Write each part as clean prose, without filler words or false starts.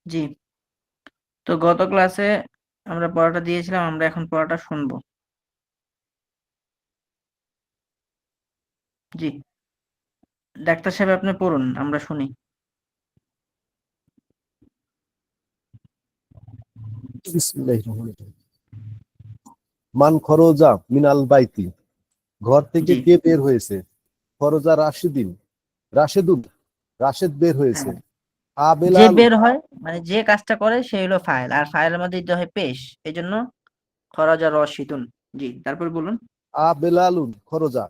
জি। তো গত ক্লাসে আমরা পড়াটা দিয়েছিলাম, আমরা এখন পড়াটা শুনবো। জি, ডাক্তার সাহেব আপনি পড়ুন, আমরা শুনি। বিসমিল্লাহির রহমানির রহিম। মান খরজা মিনাল বাইতি, ঘর থেকে জি, কে বের হয়েছে? খরজা রাশিদিন, রাশেদুন, রাশেদ বের হয়েছে। হ্যাঁ। আ যে বেলাল, বের হয় মানে যে কাজটা করে সে হলো ফাইল, আর ফাইলের মধ্যে দিতে হয় পেশ, এই জন্য খরাজা রশিদুন। জি, তারপর বলুন। আ বেলালুন খরজা,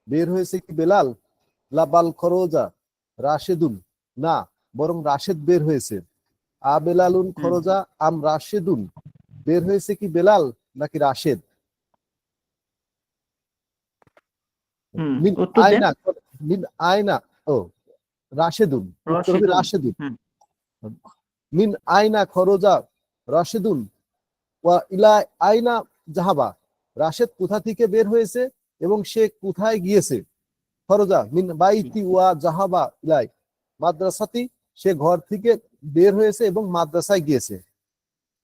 বের হয়েছে কি বেলাল? লাবাল খরজা রাশেদুন, না বরং রাশেদ বের হয়েছে। আ বেলালুন হুম খরজা আম রাশেদুন, বের হয়েছে কি বেলাল নাকি রাশেদ? হুম মিন উত্তর দেন। আয়না, মিন আয়না, ও রাশেদুন, উত্তর হবে রশিদুন। রাশেদুন। হুম মিন আয়না খরজা রাশেদুন ওয়া ইলা আয়না জাহাবা, রাশেদ কোথা থেকে বের হয়েছে এবং সে কোথায় গিয়েছে? খরজা মিন জি, বাইতি ওয়া জাহাবা ইলাই মাদ্রাসাতি, সে ঘর থেকে বের হয়েছে এবং মাদ্রাসায় গিয়েছে।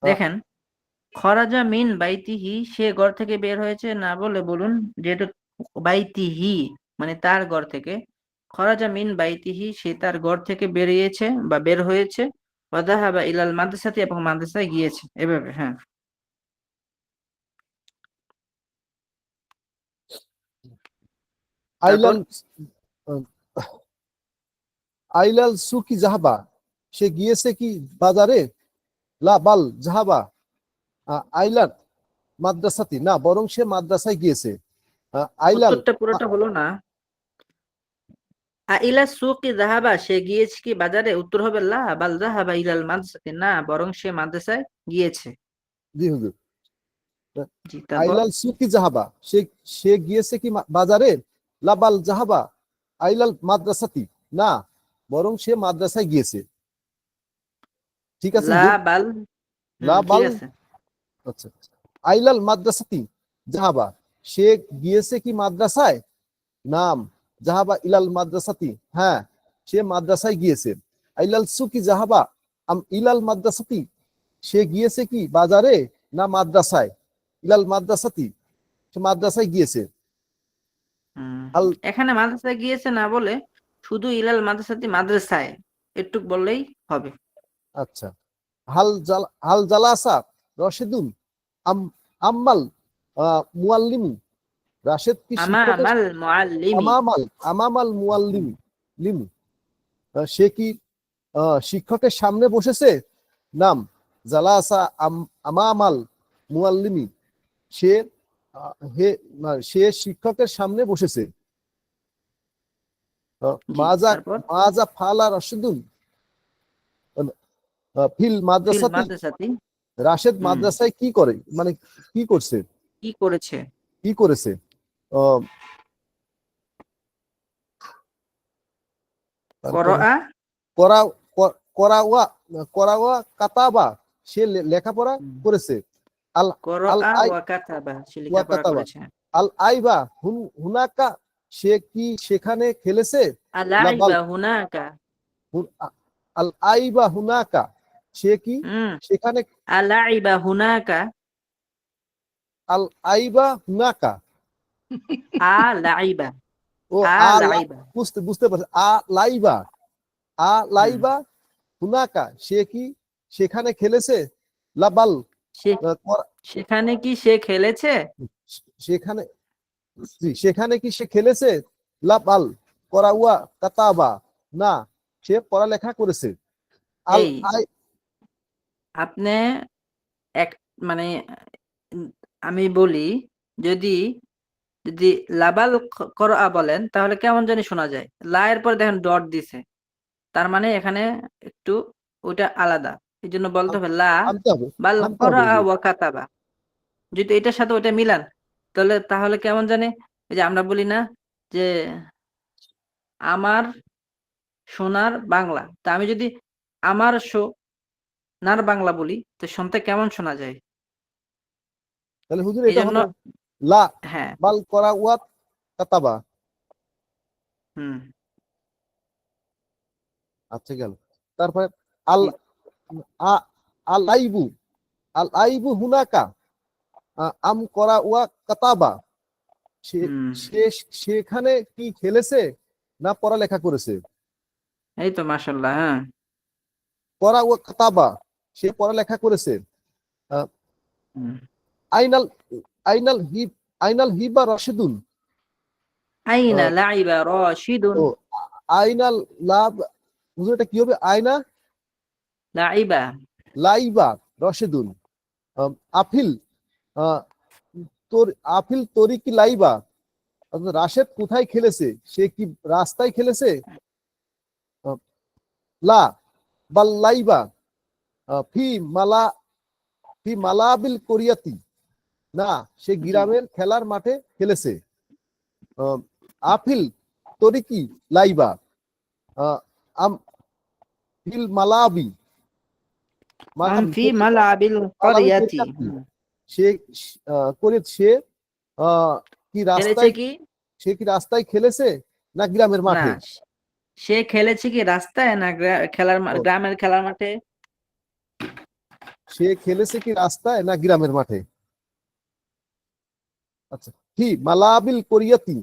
আহ, দেখেন, খরাজা মিন বাইতিহি, সে ঘর থেকে বের হয়েছে না বলে বলুন, যেহেতু বাইতিহি মানে তার ঘর থেকে, খরাজা মিন বাইতিহি, সে তার ঘর থেকে বেরিয়েছে বা বের হয়েছে, ওয়াদাহাবা ইলাল মাদ্রাসাতি, এবং মাদ্রাসায় গিয়েছে, এভাবে। হ্যাঁ, তারপর আইলাল আহ, আইলাল সুকি জাহাবা, সে গিয়েছে কি বাজারে? লা বাল জাহাবা আইলাল মাদ্রাসাতি, না বরং সে মাদ্রাসায় গিয়েছে। আইলাল, উত্তরটা পুরোটা হলো না। ইলা সুকি জাহাবা, সে গিয়েছে কি বাজারে, উত্তর হবে লা বাল জাহাবা ইলাল মাদ্রাসাতি, না বরং সে মাদ্রাসায় গিয়েছে। জি হুজুর। জি, তারপর আইলাল সুকি জাহাবা, সে সে গিয়েছে কি বাজারে? লাবাল জাহাবা আইলাল মাদ্রাসাতি, না বরং সে মাদ্রাসায় গিয়েছে। ঠিক আছে লা হুজুর। বাল। হুম, ঠিক লাবাল, আছে। আচ্ছা আইলাল মাদ্রাসাতি জাহাবা, সে গিয়েছে কি মাদ্রাসায়? নাম জাহাবা ইলাল মাদ্রাসাতি, হ্যাঁ সে মাদ্রাসায় গিয়েছে। আইলাল সুকি জাহাবা আম ইলাল মাদ্রাসাতি, সে গিয়েছে কি বাজারে না মাদ্রাসায়? ইলাল মাদ্রাসাতি, সে মাদ্রাসায় গিয়েছে। হুম, আল, এখানে মাদ্রাসায় গিয়েছে না বলে শুধু ইলাল মাদ্রাসাতি মাদ্রাসায় একটু বললেই হবে। আচ্ছা। হাল জালাসা রশেদুন আম আম্মাল মুআল্লিমি, রাশেদ কি শিক্ষকের আমাল মুআল্লিমি। আমামাল আমামাল মুআল্লিমি লিমি, সে কি শিক্ষকের সামনে বসেছে? নাম জালাসা আমামাল মুআল্লিমি, সে সে শিক্ষকের সামনে বসেছে। জি, মাজা তারপর মাজা ফালা রাশেদুন ফিল ফিল মাদ্রাসাতি, মাদ্রাসাতি। রাশেদ হুম, মাদ্রাসায় কি করে, মানে কি করছে, কি করেছে? কি করেছে? আহ, তারপরে করআ। করা করাওয়া করাওয়া কাতাবা, সে লেখাপড়া হুম, করেছে। আল আল করআ আই ওয়া কাতাবা, সে ওয়া লেখাপড়া কাতাবা, করেছে। আল আইবা হুনাকা, সে কি সেখানে খেলেছে? লাবাল আলাইবা হুনাকা। আল আইবা হুনাকা, সে কি হুম, সেখানে? আলাইবা হুনাকা। আল আইবা হুনাকা, আলাইবা। ও আলাইবা। বুঝতে বুঝতে পারছি। লাইবা হুম, লাইবা হুনাকা, সে কি সেখানে খেলেছে? লাবাল সে আহ, কর- সেখানে কি সে খেলেছে? সেখানে, জি, সেখানে কি সে খেলেছে? লাবাল করাউয়া কাতাবা, না সে পড়ালেখা করেছে। আল এই আই, আপনি এক মানে উম, আমি বলি, যদি যদি লাবাল করআ বলেন তাহলে কেমন জানি শোনা যায়। লা এর পরে দেখেন ডট দিছে, তার মানে এখানে একটু ওটা আলাদা। এই জন্য বলতে হবে লা থামতে হবে, বাল থামতে হবে করআ হুজুর। ওয়া কাতাবা। যদি এটার সাথে ওটা মিলান, তাহলে কেমন জানে, এই যে আমরা বলি না যে আমার সোনার বাংলা, তা আমি যদি আমার সোনার বাংলা বলি তো শুনতে কেমন শোনা যায়? তাহলে হুজুর এই এটা জন্য হবে লা হ্যাঁ। বাল করাউয়া কাতাবা। হুম। আচ্ছা গেল। তারপরে আল জি, আল আইবু, আল আইবু হুনাকা, আম করা ওয়া কাতাবা, সে হুম সে সেখানে কি খেলেছে না পড়ালেখা করেছে? এই তো মাশাল্লাহ। হ্যাঁ করা ওয়া কাতাবা, সে পড়ালেখা করেছে। আহ, হুম। আইনাল আইনাল হিব আইনাল হিবা রশিদুন, আইনা আহ, লাইবা রাশিদুন। ও আইনাল লাভ, বুঝলো এটা কি হবে? আয়না লাইবা। লাইবা রশেদুন, আফিল, আহ, তোর আফিল তরিকি লাইবা, অর্থাৎ রাশেদ কোথায় খেলেছে? সে কি রাস্তায় খেলেছে? আহ, লা বাল লাইবা, ফি মালা ফি মালাবিল কোরিয়াতি, না, সে জি। গ্রামের খেলার মাঠে খেলেছে। আহ, আফিল তরিকি লাইবা, আহ, আম ফিল মালাবি, আম ফি মালাবিল মালাবি করিয়াতি। কোরিয়াতি, সে সে কি খেলেছে রাস্তায়, কি? সে কি রাস্তায় খেলেছে না গ্রামের না, মাঠে? সে খেলেছে কি রাস্তায় না খেলার ও, গ্রামের খেলার মাঠে? সে খেলেছে কি রাস্তায় না গ্রামের মাঠে? আচ্ছা, কি মালাবিল কোরিয়াতি,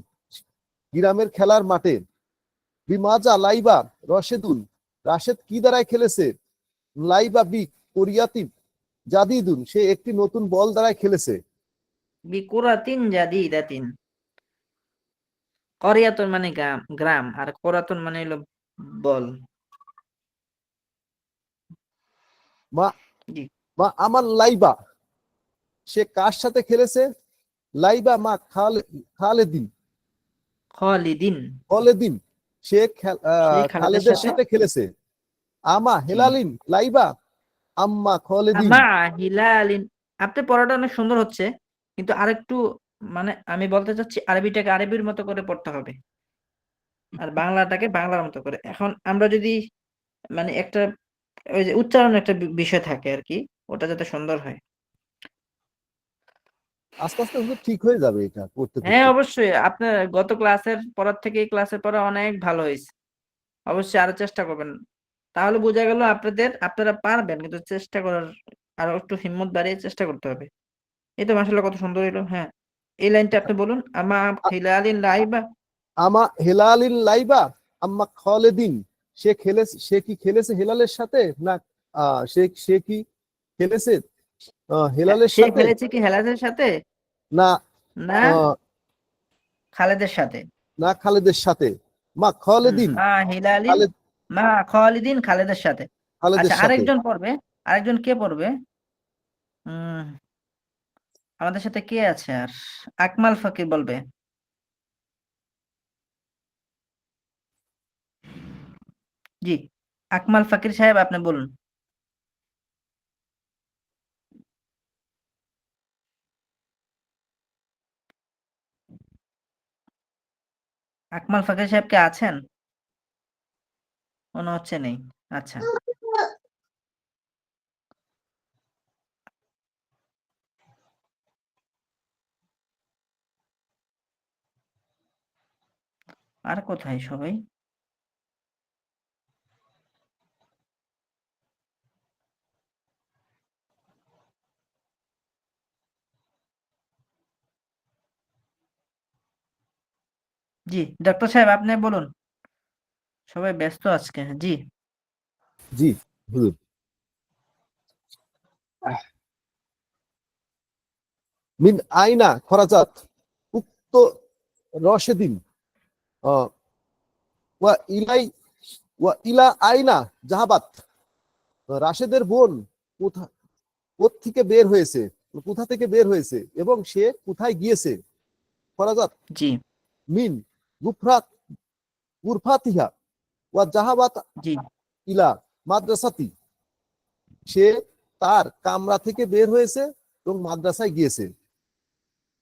গ্রামের খেলার মাঠে। বিমাজা লাইবা রশেদুন, রাশেদ কি দ্বারায় খেলেছে? লাইবা বি কোরিয়াতি জাদিদুন, সে একটি নতুন বল দ্বারায় খেলেছে। বিকুরাতিন জাদিদাতিন। করিয়াতুন মানে গ্রাম, গ্রাম, আর কোরাতুন মানে হলো বল। মা জি। মা আমার লাইবা, সে কার সাথে খেলেছে? লাইবা মা খালেদিন, খালিদিন। খালেদিন, সে সেই খালেদের খালেদের সাথে। সাথে খেলেছে। আমা জি। হেলালিন লাইবা আম্মা খালেদিন। মা হিলালিন। আপনার পড়াটা অনেক সুন্দর হচ্ছে, কিন্তু আরেকটু মানে আমি বলতে চাচ্ছি আরবিটাকে আরবির মতো করে পড়তে হবে, আর বাংলাটাকে বাংলার মতো করে। এখন আমরা যদি মানে একটা ওই যে উচ্চারণ একটা বিষয় থাকে আর কি, ওটা যাতে সুন্দর হয়। আস্তে আস্তে হুজুর ঠিক হয়ে যাবে এটা করতে হ্যাঁ করতে। অবশ্যই, আপনার গত ক্লাসের পড়ার থেকে এই ক্লাসের পড়া অনেক ভালো হয়েছে। অবশ্যই আরো চেষ্টা করবেন, তাহলে বোঝা গেল আপনারা পারবেন, কিন্তু চেষ্টা করার আরো একটু হিম্মত বাড়িয়ে চেষ্টা করতে হবে। এই তো মাশাআল্লাহ কত সুন্দর হলো। হ্যাঁ, এই লাইনটা আপনি বলুন, আমা হিলালিন লাইবা। আমা হেলালিন লাইবা আম্মা খালেদিন, সে কি খেলেছে হেলালের সাথে না সে সে কি খেলেছে হেলালের সে সাথে খেলেছে কি হেলাদের সাথে? না না, আহ, খালেদের সাথে। না খালেদের সাথে। মা খালেদিন, মা হিলালিন, খালেদ মা খালিদিন, খালেদের সাথে। খালেদের আচ্ছা, সাথে। আরেকজন পড়বে। আরেকজন কে পড়বে? উম আমাদের সাথে কে আছে আর? আকমাল ফকির বলবে। জি, আকমাল ফকির সাহেব আপনি বলুন। আকমাল ফকির সাহেব কে আছেন? মনে হচ্ছে নেই। আচ্ছা, আর কোথায় সবাই? জি, ডক্টর সাহেব আপনি বলুন। সবাই ব্যস্ত আজকে। জি। জি হুজুর। মিন আইনা খরাজাত উক্ত রশেদিন, আহ, ওয়া ইলাই ওয়া ইলা আইনা জাহাবাত, রাশেদের বোন কোথা থেকে বের হয়েছে, কোথা থেকে বের হয়েছে এবং সে কোথায় গিয়েছে? খরাজাত জি। মিন গুফরাত গুরফাতিহা ওয়া জাহাবাত জি। ইলা মাদ্রাসাতি, সে তার কামরা থেকে বের হয়েছে এবং মাদ্রাসায় গিয়েছে। জি,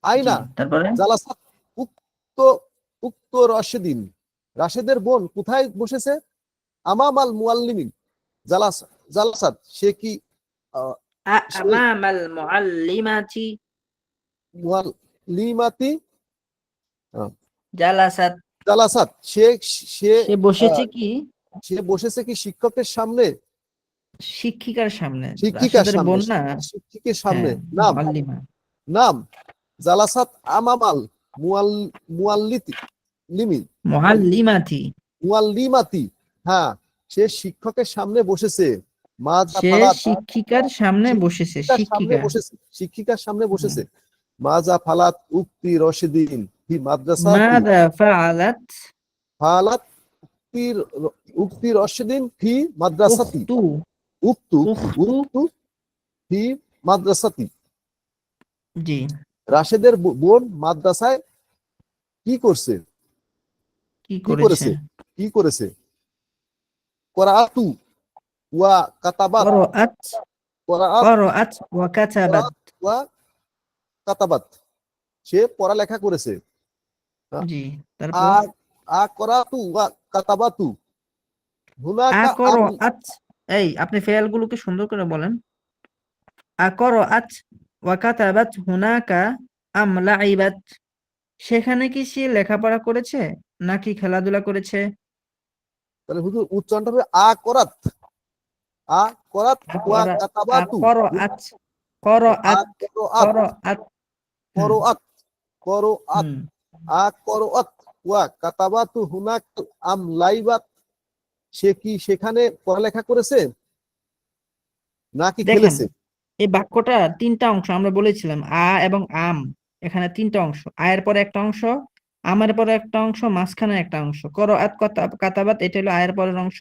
আইনা তারপরে? জালাসাত উক্ত উক্ত রশেদিন, রাশেদের বোন কোথায় বসেছে? আমামাল মুআল্লিমিন জালাস জালাসাত, সে কি সে আমামাল মুআল্লিমাতি। মুআল্লিমাতি জালাসাত। জালাসাত, সে সে সে আহ, বসেছে কি? সে বসেছে কি শিক্ষকের সামনে? শিক্ষিকার সামনে, শিক্ষিকার রাশেদের সামনে, বোন না? শিক্ষিকের হ্যাঁ, সামনে। নাম, মুআল্লিমা। নাম জালাসাত আমামাল মুয়াল্লিতি লিমি মুআল্লিমাতি, মুয়াল্লিমাতি। হ্যাঁ, সে শিক্ষকের সামনে বসেছে। মাজা সে ফালাত, শিক্ষিকার সামনে বসেছে, শিক্ষিকার সামনে শিক্ষিকা। বসেছে, শিক্ষিকার সামনে হুম। বসেছে। মাজা ফালাত উক্তি রশিদিন ফি মাদ্রাসাতি, মাযা ফাআলাত ফালাত উক্তির উক্তি রশিদিন ফি মাদ্রাসাতি, উখতু, উক্তু উখতু, উক্তু ফি মাদ্রাসাতি। জি, রাশেদের বোন মাদ্রাসায় কি করছে, কি কি করেছে? করেছে, কি করেছে? করাআতু ওয়া কাতাবাত, করাআত, করাআত করাআত ওয়া কাতাবাত। করাআত ওয়া কাতাবাত, সে পড়ালেখা করেছে। জি, আ তারপর আ করাতু ওয়া কাতাবাতু হুনাকা আম। আকরাআত, এই আপনি ফেল গুলোকে সুন্দর করে বলেন। আকরাআত ওয়া কাতাবাত হুনাকা আম লাইবাত, সেখানে কি সে লেখাপড়া করেছে নাকি খেলাধুলা করেছে? তাহলে হুজুর উচ্চারণটা হবে আ করাত, আ করাত ওয়া কাতাবাতু, আকরাআত, আ করাআত, করাত, করাআত। হুম, করাত, করাত, হুম। আ করাত ওয়া কাতাবাতু হুনাকা আম লাইবাত, সে কি সেখানে পড়ালেখা করেছে নাকি দেখেন, খেলেছে? এই বাক্যটা তিনটা অংশ আমরা বলেছিলাম, এবং আম। এখানে তিনটা অংশ, আয়ের পরে একটা অংশ, আমের পরে একটা অংশ, মাঝখানে একটা অংশ। করাআত কাতাবাত এটা হলো আয়ের পরের অংশ,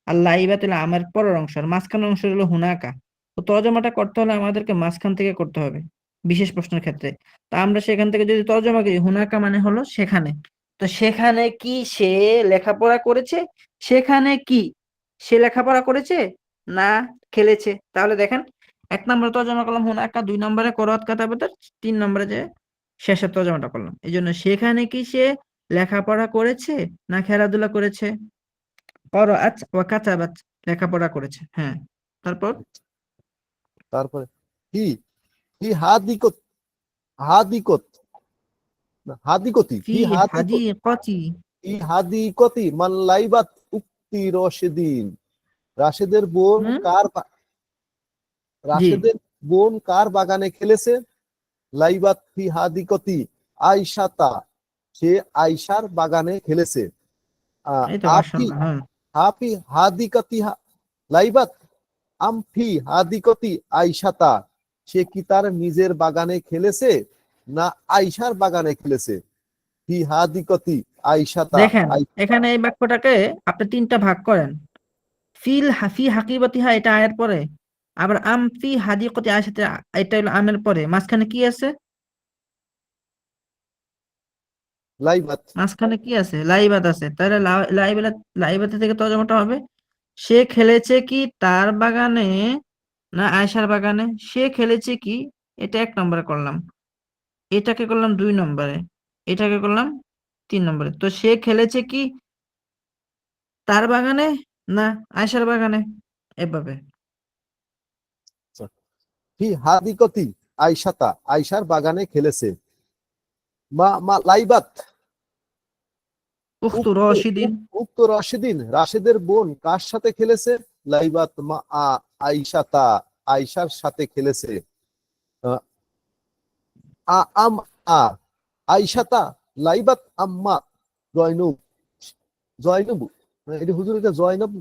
আর লাইবাত হলো আমের পরের অংশ, আর মাঝখানের অংশ হলো হুনাকা। তো তরজমাটা করতে হলে আমাদেরকে মাঝখান থেকে করতে হবে বিশেষ প্রশ্নের ক্ষেত্রে। তা আমরা সেখান থেকে যদি তরজমা করি, হুনাকা মানে হলো সেখানে। তো সেখানে কি সে লেখাপড়া করেছে? সেখানে কি সে লেখাপড়া করেছে না খেলেছে? তাহলে দেখেন, এক নম্বরে তর্জমা করলাম হুনাকা, দুই নম্বরে করাত কাতাবাতার, তিন নম্বরে যে শেষের তর্জমাটা করলাম। এই জন্য সেখানে কি সে লেখাপড়া করেছে না খেলাধুলা করেছে? করাআত ওয়া কাতাবাত, লেখাপড়া করেছে। হ্যাঁ, তারপর তারপরে হি হি হাদিকত, হাদিকত হাদিকতি ফি হি হাদিকত, হাদিকাতি, হি হাদিকতি মান লাইবাত উক্তি রশিদিন, রাশেদের বোন হুম, কার জি, রাশেদের বোন কার বাগানে খেলেছে? লাইবাত ফি হাদিকতি আইসাতা, সে আইসার বাগানে খেলেছে। এই তো আফি মাশাআল্লাহ। হ্যাঁ, হাফি হাদিকতি লাইবাত আমফি হাদিকতি আইসাতা, সে কি তার নিজের বাগানে খেলেছে না আইসার বাগানে খেলেছে? ফি হাদিকতি আইসাতা দেখেন এখানে এই বাক্যটাকে আপনি তিনটা ভাগ করেন। ফি হাকিবাতিহা এটা আয়ের পরে, আবার আম ফি হাদিকতি আয়াসাতে এটা হলো আমের পরে, মাঝখানে কি আছে? লাইবাত। মাঝখানে কি আছে? লাইবাত আছে। তাহলে লাইবাতে থেকে তর্জমাটা হবে, সে খেলেছে কি তার বাগানে না আয়সার বাগানে? সে খেলেছে কি, এটা এক নম্বরে করলাম, এটাকে করলাম দুই নম্বরে, এটাকে করলাম তিন নম্বরে। তো সে খেলেছে কি তার বাগানে না আয়সার বাগানে, এভাবে। ফি হাদিকতি আইসাতা, আইসার বাগানে খেলেছে। মা মা লাইবাত উখতু উক্ত রশিদিন, উক্ত রাশেদিন, রাশেদের বোন কার সাথে খেলেছে? লাইবাত মা আইসাতা, আইসার সাথে খেলেছে। আহ, আ আম আ আইসাতা লাইবাত আম্মা জয়নুব, জয়নুব, এটা হুজুর এটা জয়নব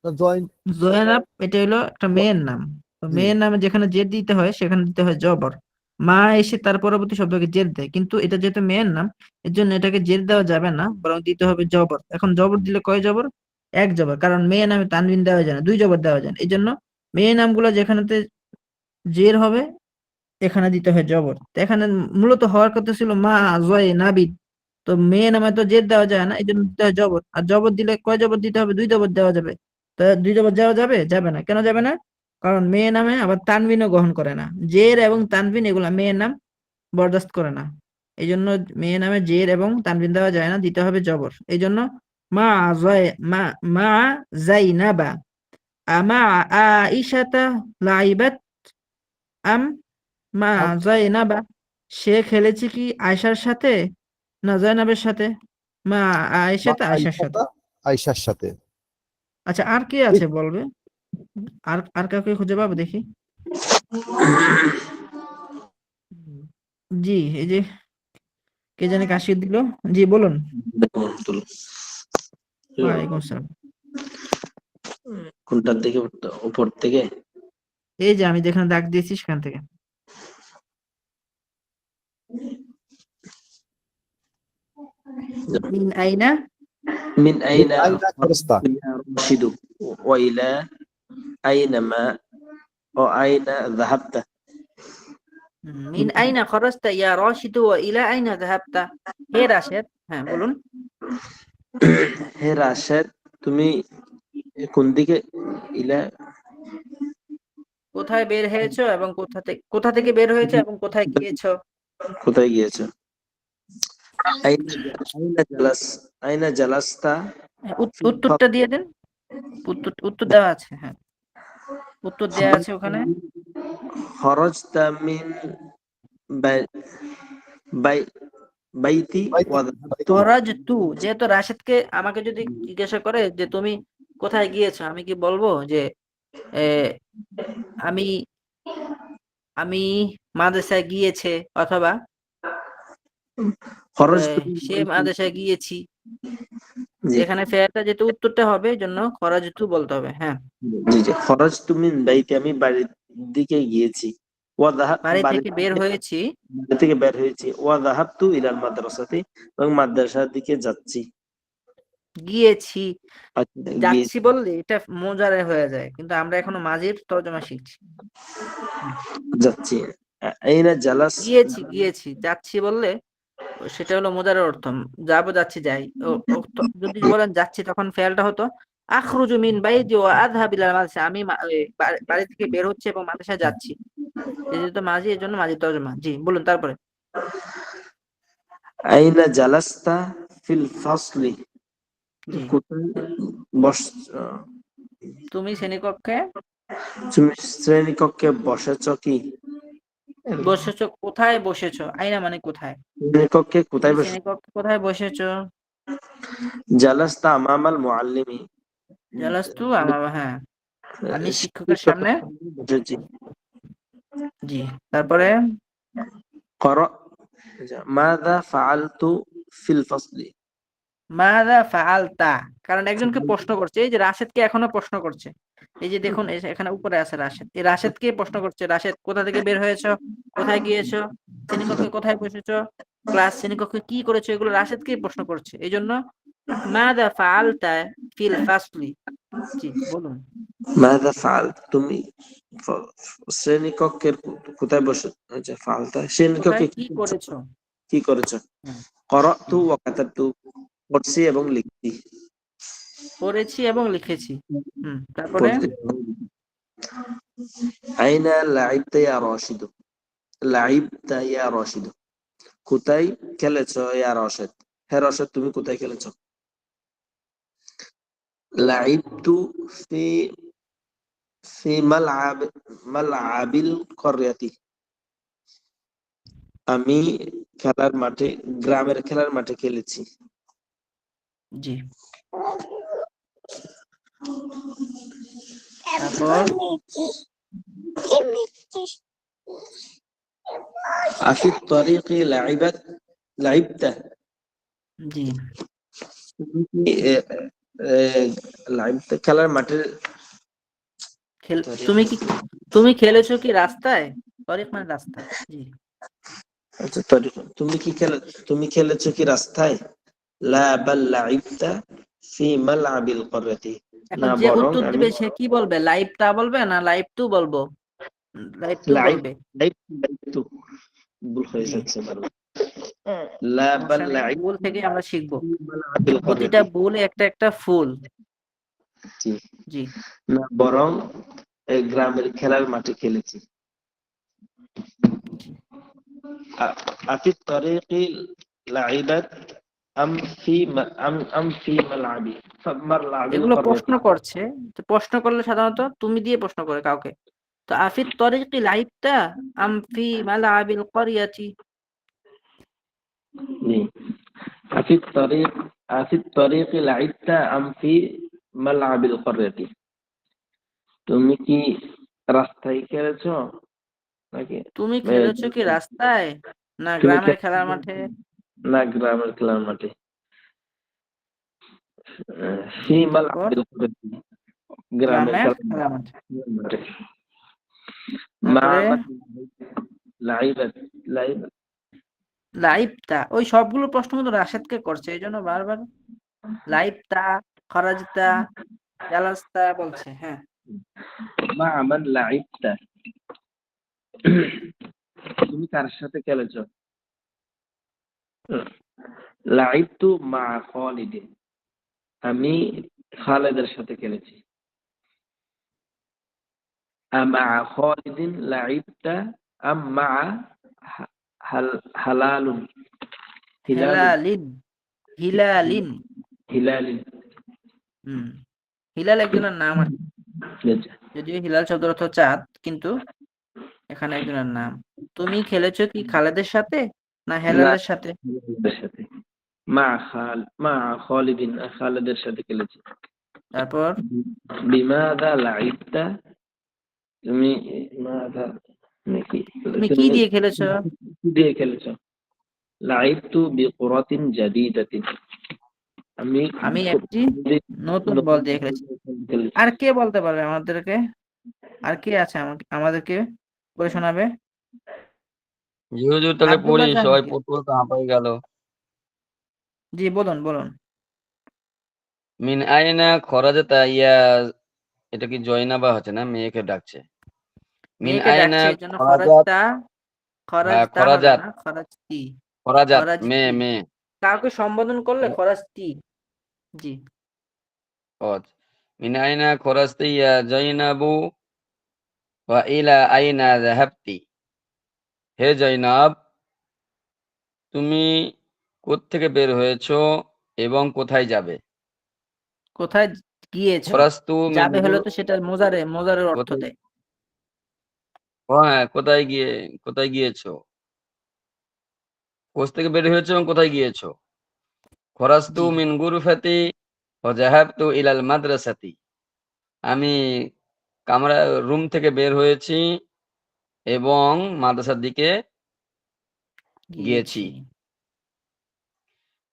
না জয়? জয়নাব এটা হলো একটা মেয়ের নাম। তো জি, মেয়ের নামে যেখানে জের দিতে হয় সেখানে দিতে হয় জবর। মা এসে তার পরবর্তী শব্দকে জের দেয়, কিন্তু এটা যেহেতু মেয়ের নাম, এর জন্য এটাকে জের দেওয়া যাবে না, বরং দিতে হবে জবর। এখন জবর দিলে কয় জবর? এক জবর, কারণ মেয়ের নামে তানবিন দেওয়া যায় না, দুই জবর দেওয়া যায় না। এই জন্য মেয়ের নামগুলো যেখানেতে জের হবে এখানে দিতে হয় জবর। তো এখানে মূলত হওয়ার কথা ছিল মা জয় নাবিদ। তো মেয়ে নামে তো জেদ দেওয়া যায় না, এই জন্য দিতে হয় জবর। আর জবর দিলে কয় জবর দিতে হবে? দুই জবর দেওয়া যাবে। তো দুই জবর দেওয়া যাবে? যাবে না। কেন যাবে না? কারণ মেয়ে নামে আবার তানবিনও গ্রহণ করে না, জের এবং তানবিন এগুলা মেয়ের নাম বরদাস্ত করে না। এই জন্য মেয়ে নামে জের এবং তানবিন দেওয়া যায় না, দিতে হবে জবর। এই জন্য মা জয় মা মা জাইনাবা আমা আইসাতা লাইবাত আম মা আম জয়নাবা, সে খেলেছে কি আয়সার সাথে না জয়নাবের সাথে? মা মা আয়েশাতে, আয়সার সাথে। আইসাতা, আইসার সাথে। আচ্ছা, আর কি ঠিক, আছে বলবে? আর আর কাউকে খুঁজে পাবো দেখি। জি, এই যে কে জানি কাশি দিল। জি বলুন। ওয়ালাইকুম আসসালাম। কোনটার দিকে উপর থেকে? এই যে আমি যেখানে দাগ দিয়েছি সেখান থেকে। মিন আইনা মিন من আইনা أين خرجت؟ রাশিদু ওয়া ইলা আইনা মা ও আইনা যাহাবতা। মিন আইনা খরজতা ইয়া রাশিদু ওয়া ইলা আইনা যাহাবতা। হে রাশেদ, হ্যাঁ বলুন। হে রাশেদ, তুমি কোন দিকে? ইলা কোথায় বের হয়েছো এবং কোথা থেকে বের হয়েছো এবং কোথায় গিয়েছো? কোথায় গিয়েছো? আইনা আইনা জালাস আইনা জালাস্তা হ্যাঁ, ফিল উত্তরটা দিয়ে দেন। উত্তর দেওয়া আছে, হ্যাঁ উত্তর দেওয়া আছে ওখানে। খরজতা মিন বাই বাই বাইতি بيت ওয়া بيت খরাজতু, যেহেতু রাশেদকে আমাকে যদি জিজ্ঞাসা করে যে তুমি কোথায় গিয়েছো, আমি কি বলবো যে এ, আমি আমি মাদ্রাসায় গিয়েছে, অথবা খরজতু মিন সে বাইতি। মাদ্রাসায় গিয়েছি। জি এখানে ফেয়ারটা যেহেতু উত্তরটা হবে, এই জন্য খরাজতু বলতে হবে। হ্যাঁ, জি জি, খরজতু মিন বাইতি, আমি বাড়ির দিকে গিয়েছি। ওয়া বাড়ি বাড়ি থেকে বের হয়েছি, থেকে বের হয়েছি। ওয়া যাহাবতু ইলাল মাদ্রাসাতি, এবং মাদ্রাসার দিকে যাচ্ছি। গিয়েছি। আচ্ছা, যাচ্ছি গিয়েছি। বললে এটা মোজারে হয়ে যায়, কিন্তু আমরা এখনো মাঝির তর্জমা শিখছি। হুম, যাচ্ছি। আইনা জালাস গিয়েছি যাচ্ছি বললে সেটা হলো মোজারের অর্থ। যাবো, যাচ্ছি, যাই। যদি বলেন যাচ্ছি, তখন ফেলটা হতো আখরুজু মিন বাইতি ওয়া আযহাবু ইলাল মাদ্রাসা। আমি বাড়ি থেকে বের হচ্ছে এবং মাদ্রাসায় যাচ্ছি। যেহেতু মাঝি, এর জন্য মাঝির তর্জমা। জি বলুন তারপরে। আইনা জালাস্তা ফিল ফাসলি, জি, কোথায় বস তুমি শ্রেণীকক্ষে তুমি শ্রেণীকক্ষে বসেছ কি? বসেছো, কোথায় বসেছো? আইনা মানে কোথায়। শ্রেণীকক্ষে কোথায় তুমি বসে? শ্রেণীকক্ষে কোথায় বসেছো? জালাস্তা আমামাল মুআল্লিমি, জালাস্তু হ্যাঁ, আমি শিক্ষকের শিক্ষকের সামনে। সামনে বসেছি। জি, তারপরে করা মাযা ফাআলতু ফিল ফাসলি। মাযা ফাআলতা, কারণ একজনকে প্রশ্ন করছে। এই যে রাশেদকে এখনো প্রশ্ন করছে। এই যে দেখুন, এখানে উপরে আছে রাশেদ। এই রাশেদকে প্রশ্ন করছে, রাশেদ কোথা থেকে বের হয়েছো, কোথায় গিয়েছো, শ্রেণীকক্ষে কোথায় বসেছো, শ্রেণীকক্ষে কি করেছো, এগুলো রাশেদকেই প্রশ্ন করছে। এই জন্য মাযা ফাআলতা ফিল ফাসলি। জি বলুন। মাযা ফাআলত, তুমি শ্রেণীকক্ষের কোথায় বসে? আচ্ছা, ফাআলতা কোথায় শ্রেণীকক্ষে কি করেছো? কি করেছো? হুম, জি, করাতু ওয়া কাতাবতু, পড়ছি এবং লিখছি। পড়েছি এবং লিখেছি। তারপরে পড়ছি। আইনা লাইবতা ইয়া রাশিদু, লাইবতা ইয়া রাশিদু, কোথায় খেলেছো ইয়া রাশেদ? হ্যাঁ রাশেদ, তুমি কোথায় খেলেছো? লাইবতু ফি ফি মালআবিল করিয়াতি, আমি খেলার মাঠে, গ্রামের খেলার মাঠে খেলেছি। জি, তারপর আফি তরিকি লাইবতা, জি, তুমি কি লাইবতা খেলার মাঠে? তুমি কি তুমি খেলেছো কি রাস্তায়? তরিক মানে রাস্তা। জি, আচ্ছা, তুমি খেলেছো কি রাস্তায়? লা বাল লাইবতা ফি মালআবিল করিয়াতি, এখন না যে বরং উত্তর আমি দিবে সে কি বলবে? লাইভ তা বলবে না লাইভ টু বলবো? লাইভ টু লাইব বলবে। লাইব লাইবতু, ভুল হয়ে জি, যাচ্ছে বারবার। লা বাল সমস্যা নেই, লাইব ভুল থেকে আমরা শিখবো। ফি মালআবিল প্রতিটা করিয়াতি, ভুল একটা একটা ফুল। জি, জি, না বরং এই গ্রামের খেলার মাঠে খেলেছি। জি। আফি তরিকি লাইবাত আম ফি মালআবি মালআবিল এগুলো প্রশ্ন করিয়াতি। করছে। তো প্রশ্ন করলে সাধারণত তুমি দিয়ে প্রশ্ন করে কাউকে। তো আফিত তরিকি লাইবতা আম ফি মালআবিল করিয়াতি। জি, আফি তরিক আফি তরিকি লাইবতা আম ফি মালআবিল করিয়াতি, তুমি কি রাস্তায় খেলেছো নাকি তুমি খেলেছো কি রাস্তায় না তুমি গ্রামের খেলার মাঠে? না গ্রামের খেলার মাঠে? জি, ফিমাল তারপর গ্রামের গ্রামের খেলার খেলার মাঠে। মাঠে। মা তারপরে লাইবাত লাইবাত লাইফটা, ওই সবগুলো প্রশ্ন কিন্তু রাশেদকে করছে, এই জন্য বারবার লাইফটা, খরাজিতা, জালাস্তা বলছে। হ্যাঁ, মা আমার লাইবতা, তুমি কার সাথে খেলেছো? লাইবতু মা খালিদিন, আমি খালেদের সাথে খেলেছি। আমা খালিদিন লাইবতা আম মা হালালুন হিলালুন হেলালিন, হিলালিন। হিলালিন। হুম, হিলাল একজনের নাম আর কি। যদিও হিলাল শব্দের অর্থ চাঁদ, কিন্তু এখানে একজনের নাম। তুমি খেলেছো কি খালেদের সাথে না না, হেলালের সাথে? খালেদের সাথে। মা খালিদিন, খালেদের সাথে খেলেছি। তারপর বিমাদা লাইবতা, তুমি মাদা নাকি তুমি কি দিয়ে খেলেছো? কি দিয়ে খেলেছো? লাইবতু বিকুরাতিন জাদিদাতিন, আমি আমি একটি নতুন বল দিয়ে খেলেছি। খেলেছি। আর কে বলতে পারবে আমাদেরকে? আর কে আছে আমাদেরকে পড়ে শোনাবে? জি হুজুর, তাহলে পড়ি, আব্দুল্লাহ সবাই জাহাঙ্গীর। পড়তে পড়তে হাঁপাই গেল। জি, বলুন বলুন। মিন আইনা খরাজাতা ইয়া, এটা কি জয়নাবা হচ্ছে না মেয়েকে ডাকছে? মিন মেয়েকে আইনা ডাকছে, এই জন্য খরাজাত, হ্যাঁ খরাজতা হবে খরাজাত, না, খরাজতি। খরাজাত মেয়ে খরাজতি, মেয়ে। কাউকে সম্বোধন করলে খরাজতি। জি, পদ মিন আইনা খরাজতি ইয়া জয়নাবু ওয়া ইলা আইনা যাহাবতি, হে জয়নাব, তুমি কোত্থেকে বের হয়েছো এবং কোথায় যাবে? কোথায় গিয়েছো? খরাজতু মিন যাবে হলে তো সেটা মোজারের অর্থ কোথায়, দেয়। ও হ্যাঁ, কোথায় গিয়েছো, কোথ থেকে বের হয়েছো এবং কোথায় গিয়েছো? খরাজতু জি, মিন গুরফাতি ওয়া যাহাবতু ইলাল মাদ্রাসাতি, আমি কামরা রুম থেকে বের হয়েছি এবং মাদ্রাসার দিকে গিয়েছি। গিয়েছি।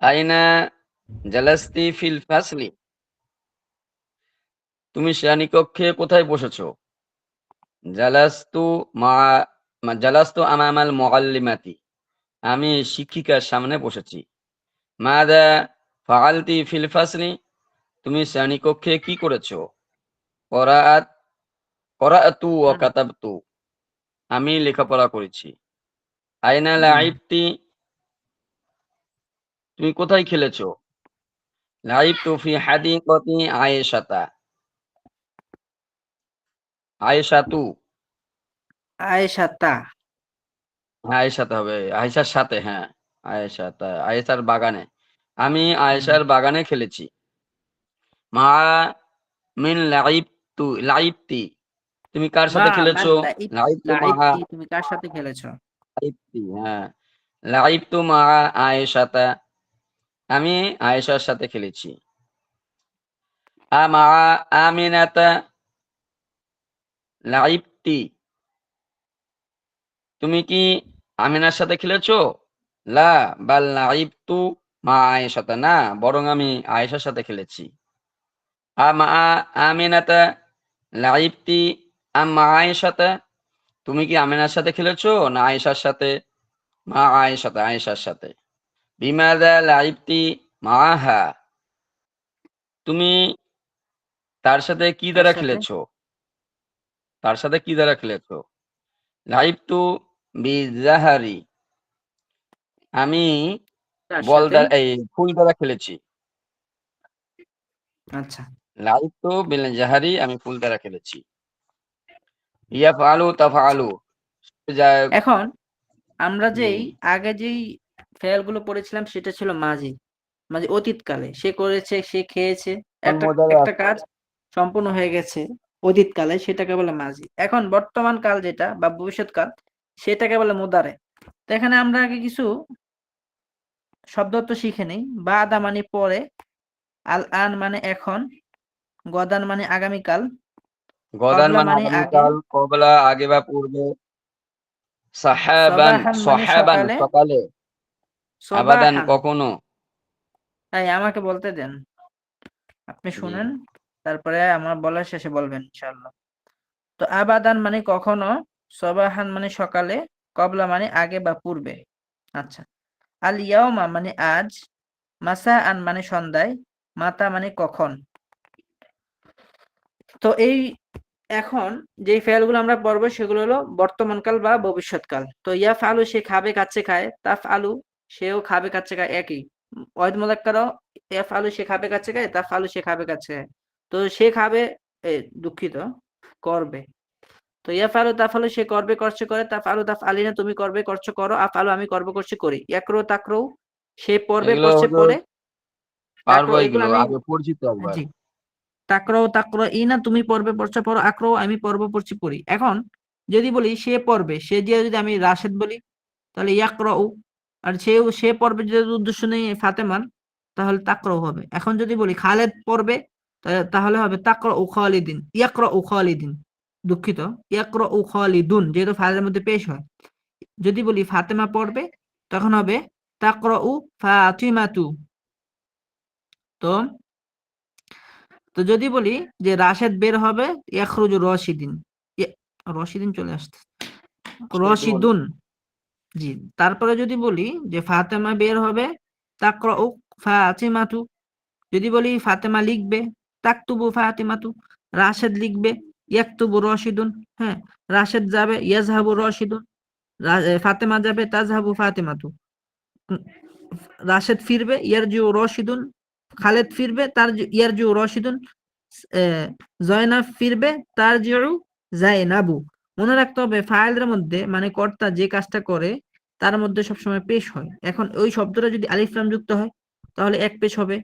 আইনা জালাস্তি ফিল ফাসলি, তুমি শ্রেণীকক্ষে কোথায় বসেছো? জালাস্তু মা জালাস্তু আমামাল মুআল্লিমাতি, আমি শিক্ষিকার সামনে বসেছি। মাদা ফাআলতি ফিল ফাসলি, তুমি শ্রেণীকক্ষে কি করেছো? করাআত করাআতু ওয়া হুম, কাতাবতু, আমি লেখাপড়া করেছি। আইনা জি, লাইবতি, তুমি কোথায় খেলেছো? লাইবতু ফি হাদিকাতি আয়েশাতা, আয়েশাতু, আয়েশাতা। আয়েশাতে হবে, আয়েশার সাথে, হ্যাঁ আয়েশাতা, আয়েশার বাগানে, আমি হুম, আয়েশার বাগানে খেলেছি। মা মিন লাইবতি, তুমি কার মা সাথে মান খেলেছো? লাইব, লাইবতু মা লাইবতি, তুমি কার সাথে খেলেছো? লাইবতি, হ্যাঁ লাইবতু মা আয়েশাতা, আমি আয়েশার সাথে খেলেছি। মা আমিনাতা লাইবতি, তুমি কি আমিনার সাথে খেলেছো? লা বাল লাইবতু মা আয়েশাতা, না বরং আমি আয়েশার সাথে খেলেছি। মা আমিনাতা লাইবতি মা আয়েশাতা, তুমি কি আমিনার সাথে খেলেছো না আয়েশার সাথে? মা আয়েশাতা, আয়েশার সাথে। বিমাদা লাইবতি মাহা, তুমি তার সাথে কি তার দ্বারা সাথে, খেলেছো? তার সাথে কি দ্বারা খেলেছো? লাইবতু বিজাহারি, আমি তার বল সাথে। দ্বারা, এই ফুল দ্বারা খেলেছি। আচ্ছা, লাইবতু বিল জাহারি, আমি ফুল দ্বারা খেলেছি। ইয়াফআলু তাফআলু, এখন আমরা হুম, আগে যেই ফেলগুলো পড়েছিলাম সেটা ছিল মাঝি, মাঝি অতীতকালে সে করেছে, সে খেয়েছে, একটা মজার একটা আছে। কাজ সম্পূর্ণ হয়ে গেছে অতীতকালে, সেটাকে বলে মাঝি। এখন বর্তমান কাল যেটা বা ভবিষ্যৎ কাল, সেটাকে বলে মুদারে। তো এখানে আমরা আগে কিছু শব্দার্থ শিখে নেই। বাদা মানে পরে, আল আন মানে এখন, গদান মানে আগামীকাল, গদান কবলা মানে মানে আগে, আগামীকাল, কবলা আগে বা পূর্বে, সাহাবান সবাহান মানে সহাবান সকালে, সকালে, আবাদান সবাহান। কখনো। তাই আমাকে বলতে দেন, আপনি জি শুনেন, তারপরে আমার বলার শেষে বলবেন ইনশাআল্লাহ। তো আবাদান মানে কখনো, সবাহান মানে সকালে, কবলা মানে আগে বা পূর্বে। আচ্ছা, আল ইয়াউমা মানে আজ, মাসাআন মানে সন্ধ্যায়, মাতা মানে কখন। তো এই এখন যে ফেলগুলো আমরা পড়বো সেগুলো হলো বর্তমানকাল বা ভবিষ্যৎকাল। তো ইয়াফ আলু সে খাবে কাচ্ছে খায়, তাফ আলু সেও খাবে কাচ্ছে খায়, একই। ওয়াহিদ মুযাক্কারও ইয়াফ আলু সে খাবে কাচ্ছে খায়, তাফ আলু সে খাবে কাচ্ছে খায়। তো সে খাবে, দুঃখিত, করবে। তো ইয়াফ আলু তাফ আলু সে করবে করছে করে, তাফ আলু তাফ আলিনা তুমি করবে করছো করো, আফ আলু আমি করবো করছি করি। ইয়াকরো তাকরো সে পড়বে এগুলো পড়ছে হুজুর পড়ে। পারবো, তাকরো এগুলো এগুলো আমি, আগে পরিচিত একবার। জি, তাকরাও তাকরা ইনা তুমি পড়বে পড়ছো পড়ো, আকরাও আমি পড়বো পড়ছি পড়ি। এখন যদি বলি সে পড়বে, সে দিয়ে যদি আমি রাশেদ বলি তাহলে ইয়াকরাউ, আর সে পড়বে যদি উদ্দেশ্য নেই ফাতেমার, তাহলে তাকরাউ হবে। এখন যদি বলি খালেদ পড়বে, তাহলে হবে তাকরাউ খালিদিন, ইয়াকরাউ খালিদিন, দুঃখিত, ইয়াকরাউ খালিদুন, যেহেতু ফাইলের মধ্যে পেশ হয়। যদি বলি ফাতেমা পড়বে তখন হবে তাকরাউ ফাতিমাতু। তো তো যদি বলি যে রাশেদ বের হবে, ইয়াখরুজু রশিদিন, রশিদিন চলে আসছে, রশিদুন, জি। তারপরে যদি বলি যে ফাতেমা বের হবে, তাকরাউ ফাতিমাতু। যদি বলি ফাতেমা লিখবে, তাকতুবু ফাতিমাতু। রাশেদ লিখবে, ইয়াকতুবু রশিদুন। হ্যাঁ, রাশেদ যাবে, ইয়াজহাবু রশিদুন। ফাতেমা যাবে, তাজহাবু ফাতিমাতু। উম, রাশেদ ফিরবে, ইয়ারজিউ রশিদুন। খালেদ ফিরবে, তার ইয়ারজিউ রশিদুন। জয়নাব ফিরবে, তারজিউ জাইনাবু। মনে রাখতে হবে ফাইলের মধ্যে মানে কর্তা যে কাজটা করে তার মধ্যে সবসময় পেশ হয়। এখন ওই শব্দটা যদি আলিফ লাম যুক্ত হয় তাহলে এক পেশ হবে,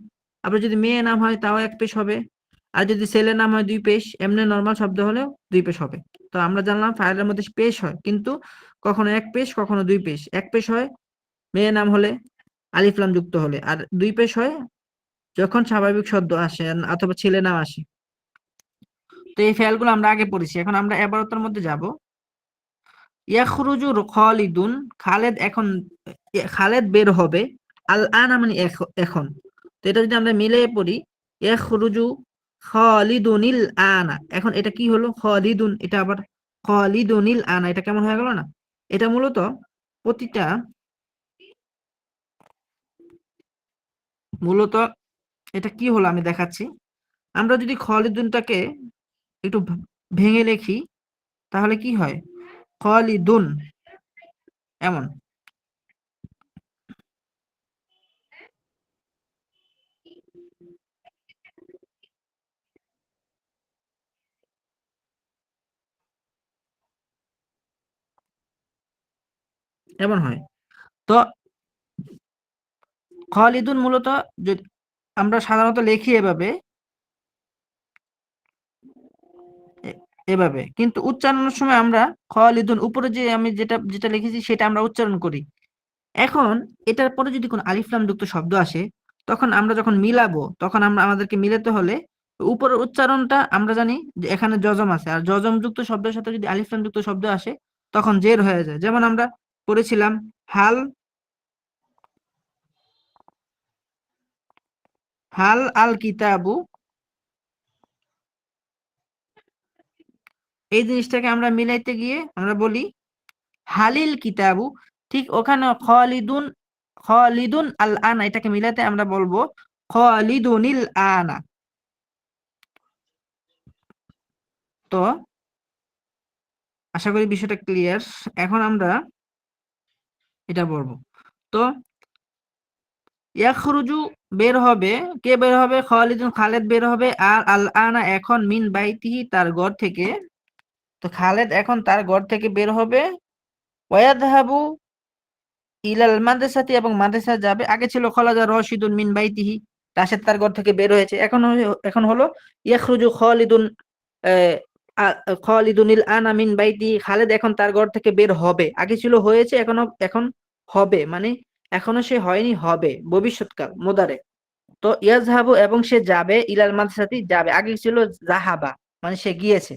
আবার যদি মেয়ে নাম হয় তাও এক পেশ হবে, আর যদি ছেলে নাম হয় দুই পেশ, এমনি নর্মাল শব্দ হলেও দুই পেশ হবে। তো আমরা জানলাম ফাইলের মধ্যে পেশ হয়, কিন্তু কখনো এক পেশ কখনো দুই পেশ। এক পেশ হয় মেয়ে নাম হলে, আলিফ লাম যুক্ত হলে, আর দুই পেশ হয় যখন স্বাভাবিক শব্দ আসে অথবা ছেলে নাম আসে। তো এই ফেলগুলো আমরা আগে পড়েছি, এখন আমরা এবারতার মধ্যে যাব। ইয়াখরুজু খালিদুন, খালেদ এখন, খালেদ বের হবে, আল আনা মানে এখন। তো এটা যদি আমরা মিলিয়ে পড়ি, ইয়াখরুজু খালিদুনিল আনা, এখন এটা কি হলো খালিদুন, এটা আবার খালিদুনিল আনা, এটা কেমন হয়ে গেল না? এটা মূলত প্রতিটা, মূলত এটা কি হলো আমি দেখাচ্ছি। আমরা যদি খালিদুনটাকে একটু ভেঙে লিখি তাহলে কি হয়, খালিদুন, এমন। এমন হয়। তো খালিদুন মূলত যদি আমরা সাধারণত লিখি এভাবে, এভাবে, কিন্তু উচ্চারণের সময় আমরা খালিদুন উপরে যে আমি যেটা যেটা লিখেছি সেটা আমরা উচ্চারণ করি। এখন এটার পরে যদি কোনো আলিফ লাম যুক্ত শব্দ আসে, তখন আমরা যখন মিলাবো তখন আমরা আমাদেরকে মিলাতে হলে উপরের উচ্চারণটা আমরা জানি যে এখানে যজম আছে, আর যজম যুক্ত শব্দের সাথে যদি আলিফ লাম যুক্ত শব্দ আসে তখন জের হয়ে যায়। যেমন আমরা পড়েছিলাম হাল, হাল আল কিতাবু, এই জিনিসটাকে আমরা মিলাইতে গিয়ে আমরা বলি হালিল কিতাবু। ঠিক ওখানে খালিদুন, খালিদুন আল আনা, এটাকে মিলাতে আমরা বলবো খালিদুনিল আনা। তো আশা করি বিষয়টা ক্লিয়ার। এখন আমরা এটা বলবো। তো ইয়াখরুজু বের হবে, কে বের হবে? খালিদুন, খালেদ বের হবে, আর আল আনা এখন মিন বাইতিহি তার ঘর থেকে। তো খালেদ এখন তার ঘর থেকে বের হবে, ওয়ায়াদহাবু ইলাল মাদ্রাসাতি, এবং মাদ্রাসা যাবে। আগে ছিল খলাজা রশিদুন মিন বাইতিহি, রাশেদ তার ঘর থেকে বের হয়েছে। এখন হলো ইয়াখরুজু খালিদুন, খালিদুনিল আনা মিন বাইতি, খালেদ এখন তার ঘর থেকে বের হবে। আগে ছিল হয়েছে, এখন হবে, মানে এখনো সে হয়নি, হবে, ভবিষ্যৎকাল মুদারে। তো ইয়াজহাবু এবং সে যাবে, ইলাল মাদ্রাসাতি যাবে, আগে ছিল জাহাবা মানে সে গিয়েছে।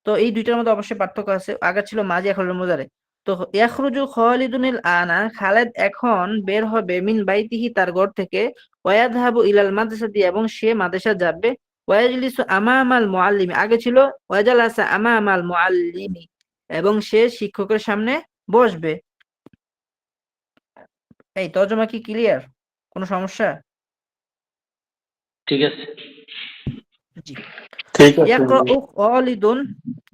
তো এই দুইটার মধ্যে অবশ্যই পার্থক্য আছে। আগে ছিল মাজি, এখন হলো মুজারে। তো ইয়াখরুজু খালিদুনিল আনা, খালেদ এখন বের হবে, মিন বাইতিহি তার ঘর থেকে, ওয়ায়াযহাবু ইলাল মাদ্রাসাতি এবং সে মাদ্রাসা যাবে, ওয়ায়াজলিসু আমামাল মুআল্লিমি, আগে ছিল ওয়াজালাসা আমামাল মুআল্লিমি, এবং সে শিক্ষকের সামনে বসবে। এই তর্জমা কি ক্লিয়ার? কোনো সমস্যা? ঠিক আছে। জি। ঠিক আছে। ইয়াকরাউ খালিদুন,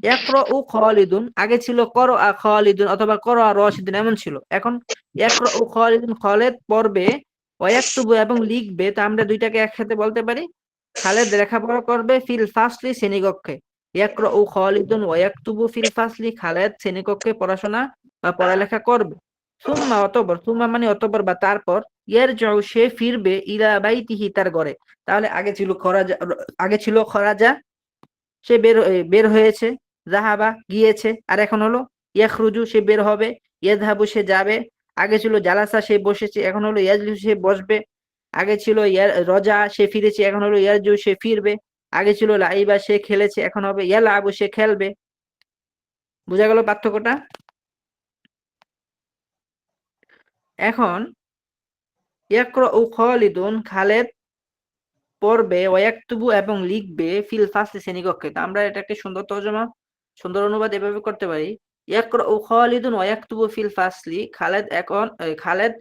ইয়াকরাউ খালিদুন, আগে ছিল করআ খালিদুন অথবা করআ রাশিদুন এমন ছিল। এখন ইয়াকরাউ খালিদুন, খালেদ পড়বে, ওয়ায়াকতুবু এবং লিখবে। তো আমরা দুইটাকে একসাথে বলতে পারি, খালেদ লেখাপড়া করবে, ফিল ফাসলি শ্রেণীকক্ষে। ইয়াকরাউ খালিদুন ওয়ায়াকতুবু ফিল ফাসলি, খালেদ শ্রেণীকক্ষে পড়াশোনা বা পড়ালেখা করবে। সুম্মা, অতঃপর, সুম্মা মানে অতঃপর বা তারপর, ইয়ারজিউ সে ফিরবে, ইলা বাইতিহি তার ঘরে। তাহলে আগে ছিল খরাজা, সে বের হয়েছে, জাহাবা গিয়েছে, আর এখন হলো ইয়াখরুজু সে বের হবে, ইয়াযহাবু সে যাবে। আগে ছিল জালাসা সে বসেছে, এখন হলো ইয়াজলিসু সে বসবে। আগে ছিল রজা সে ফিরেছে, এখন হলো ইয়ারজু সে ফিরবে। আগে ছিল লাইবা সে খেলেছে, এখন হবে ইয়ালাবু সে খেলবে। বুঝা গেল পার্থক্যটা? এখন ইয়াকরাউ খালিদুন, খালেদ পড়বে, ওয়ায়াকতুবু এবং লিখবে, ফিল ফাসলি শ্রেণীকক্ষে। তো আমরা এটাকে সুন্দর তর্জমা, সুন্দর অনুবাদ এভাবে করতে পারি, ইয়াকরাউ খালিদুন ওয়ায়াকতুবু ফিল ফাসলি, খালেদ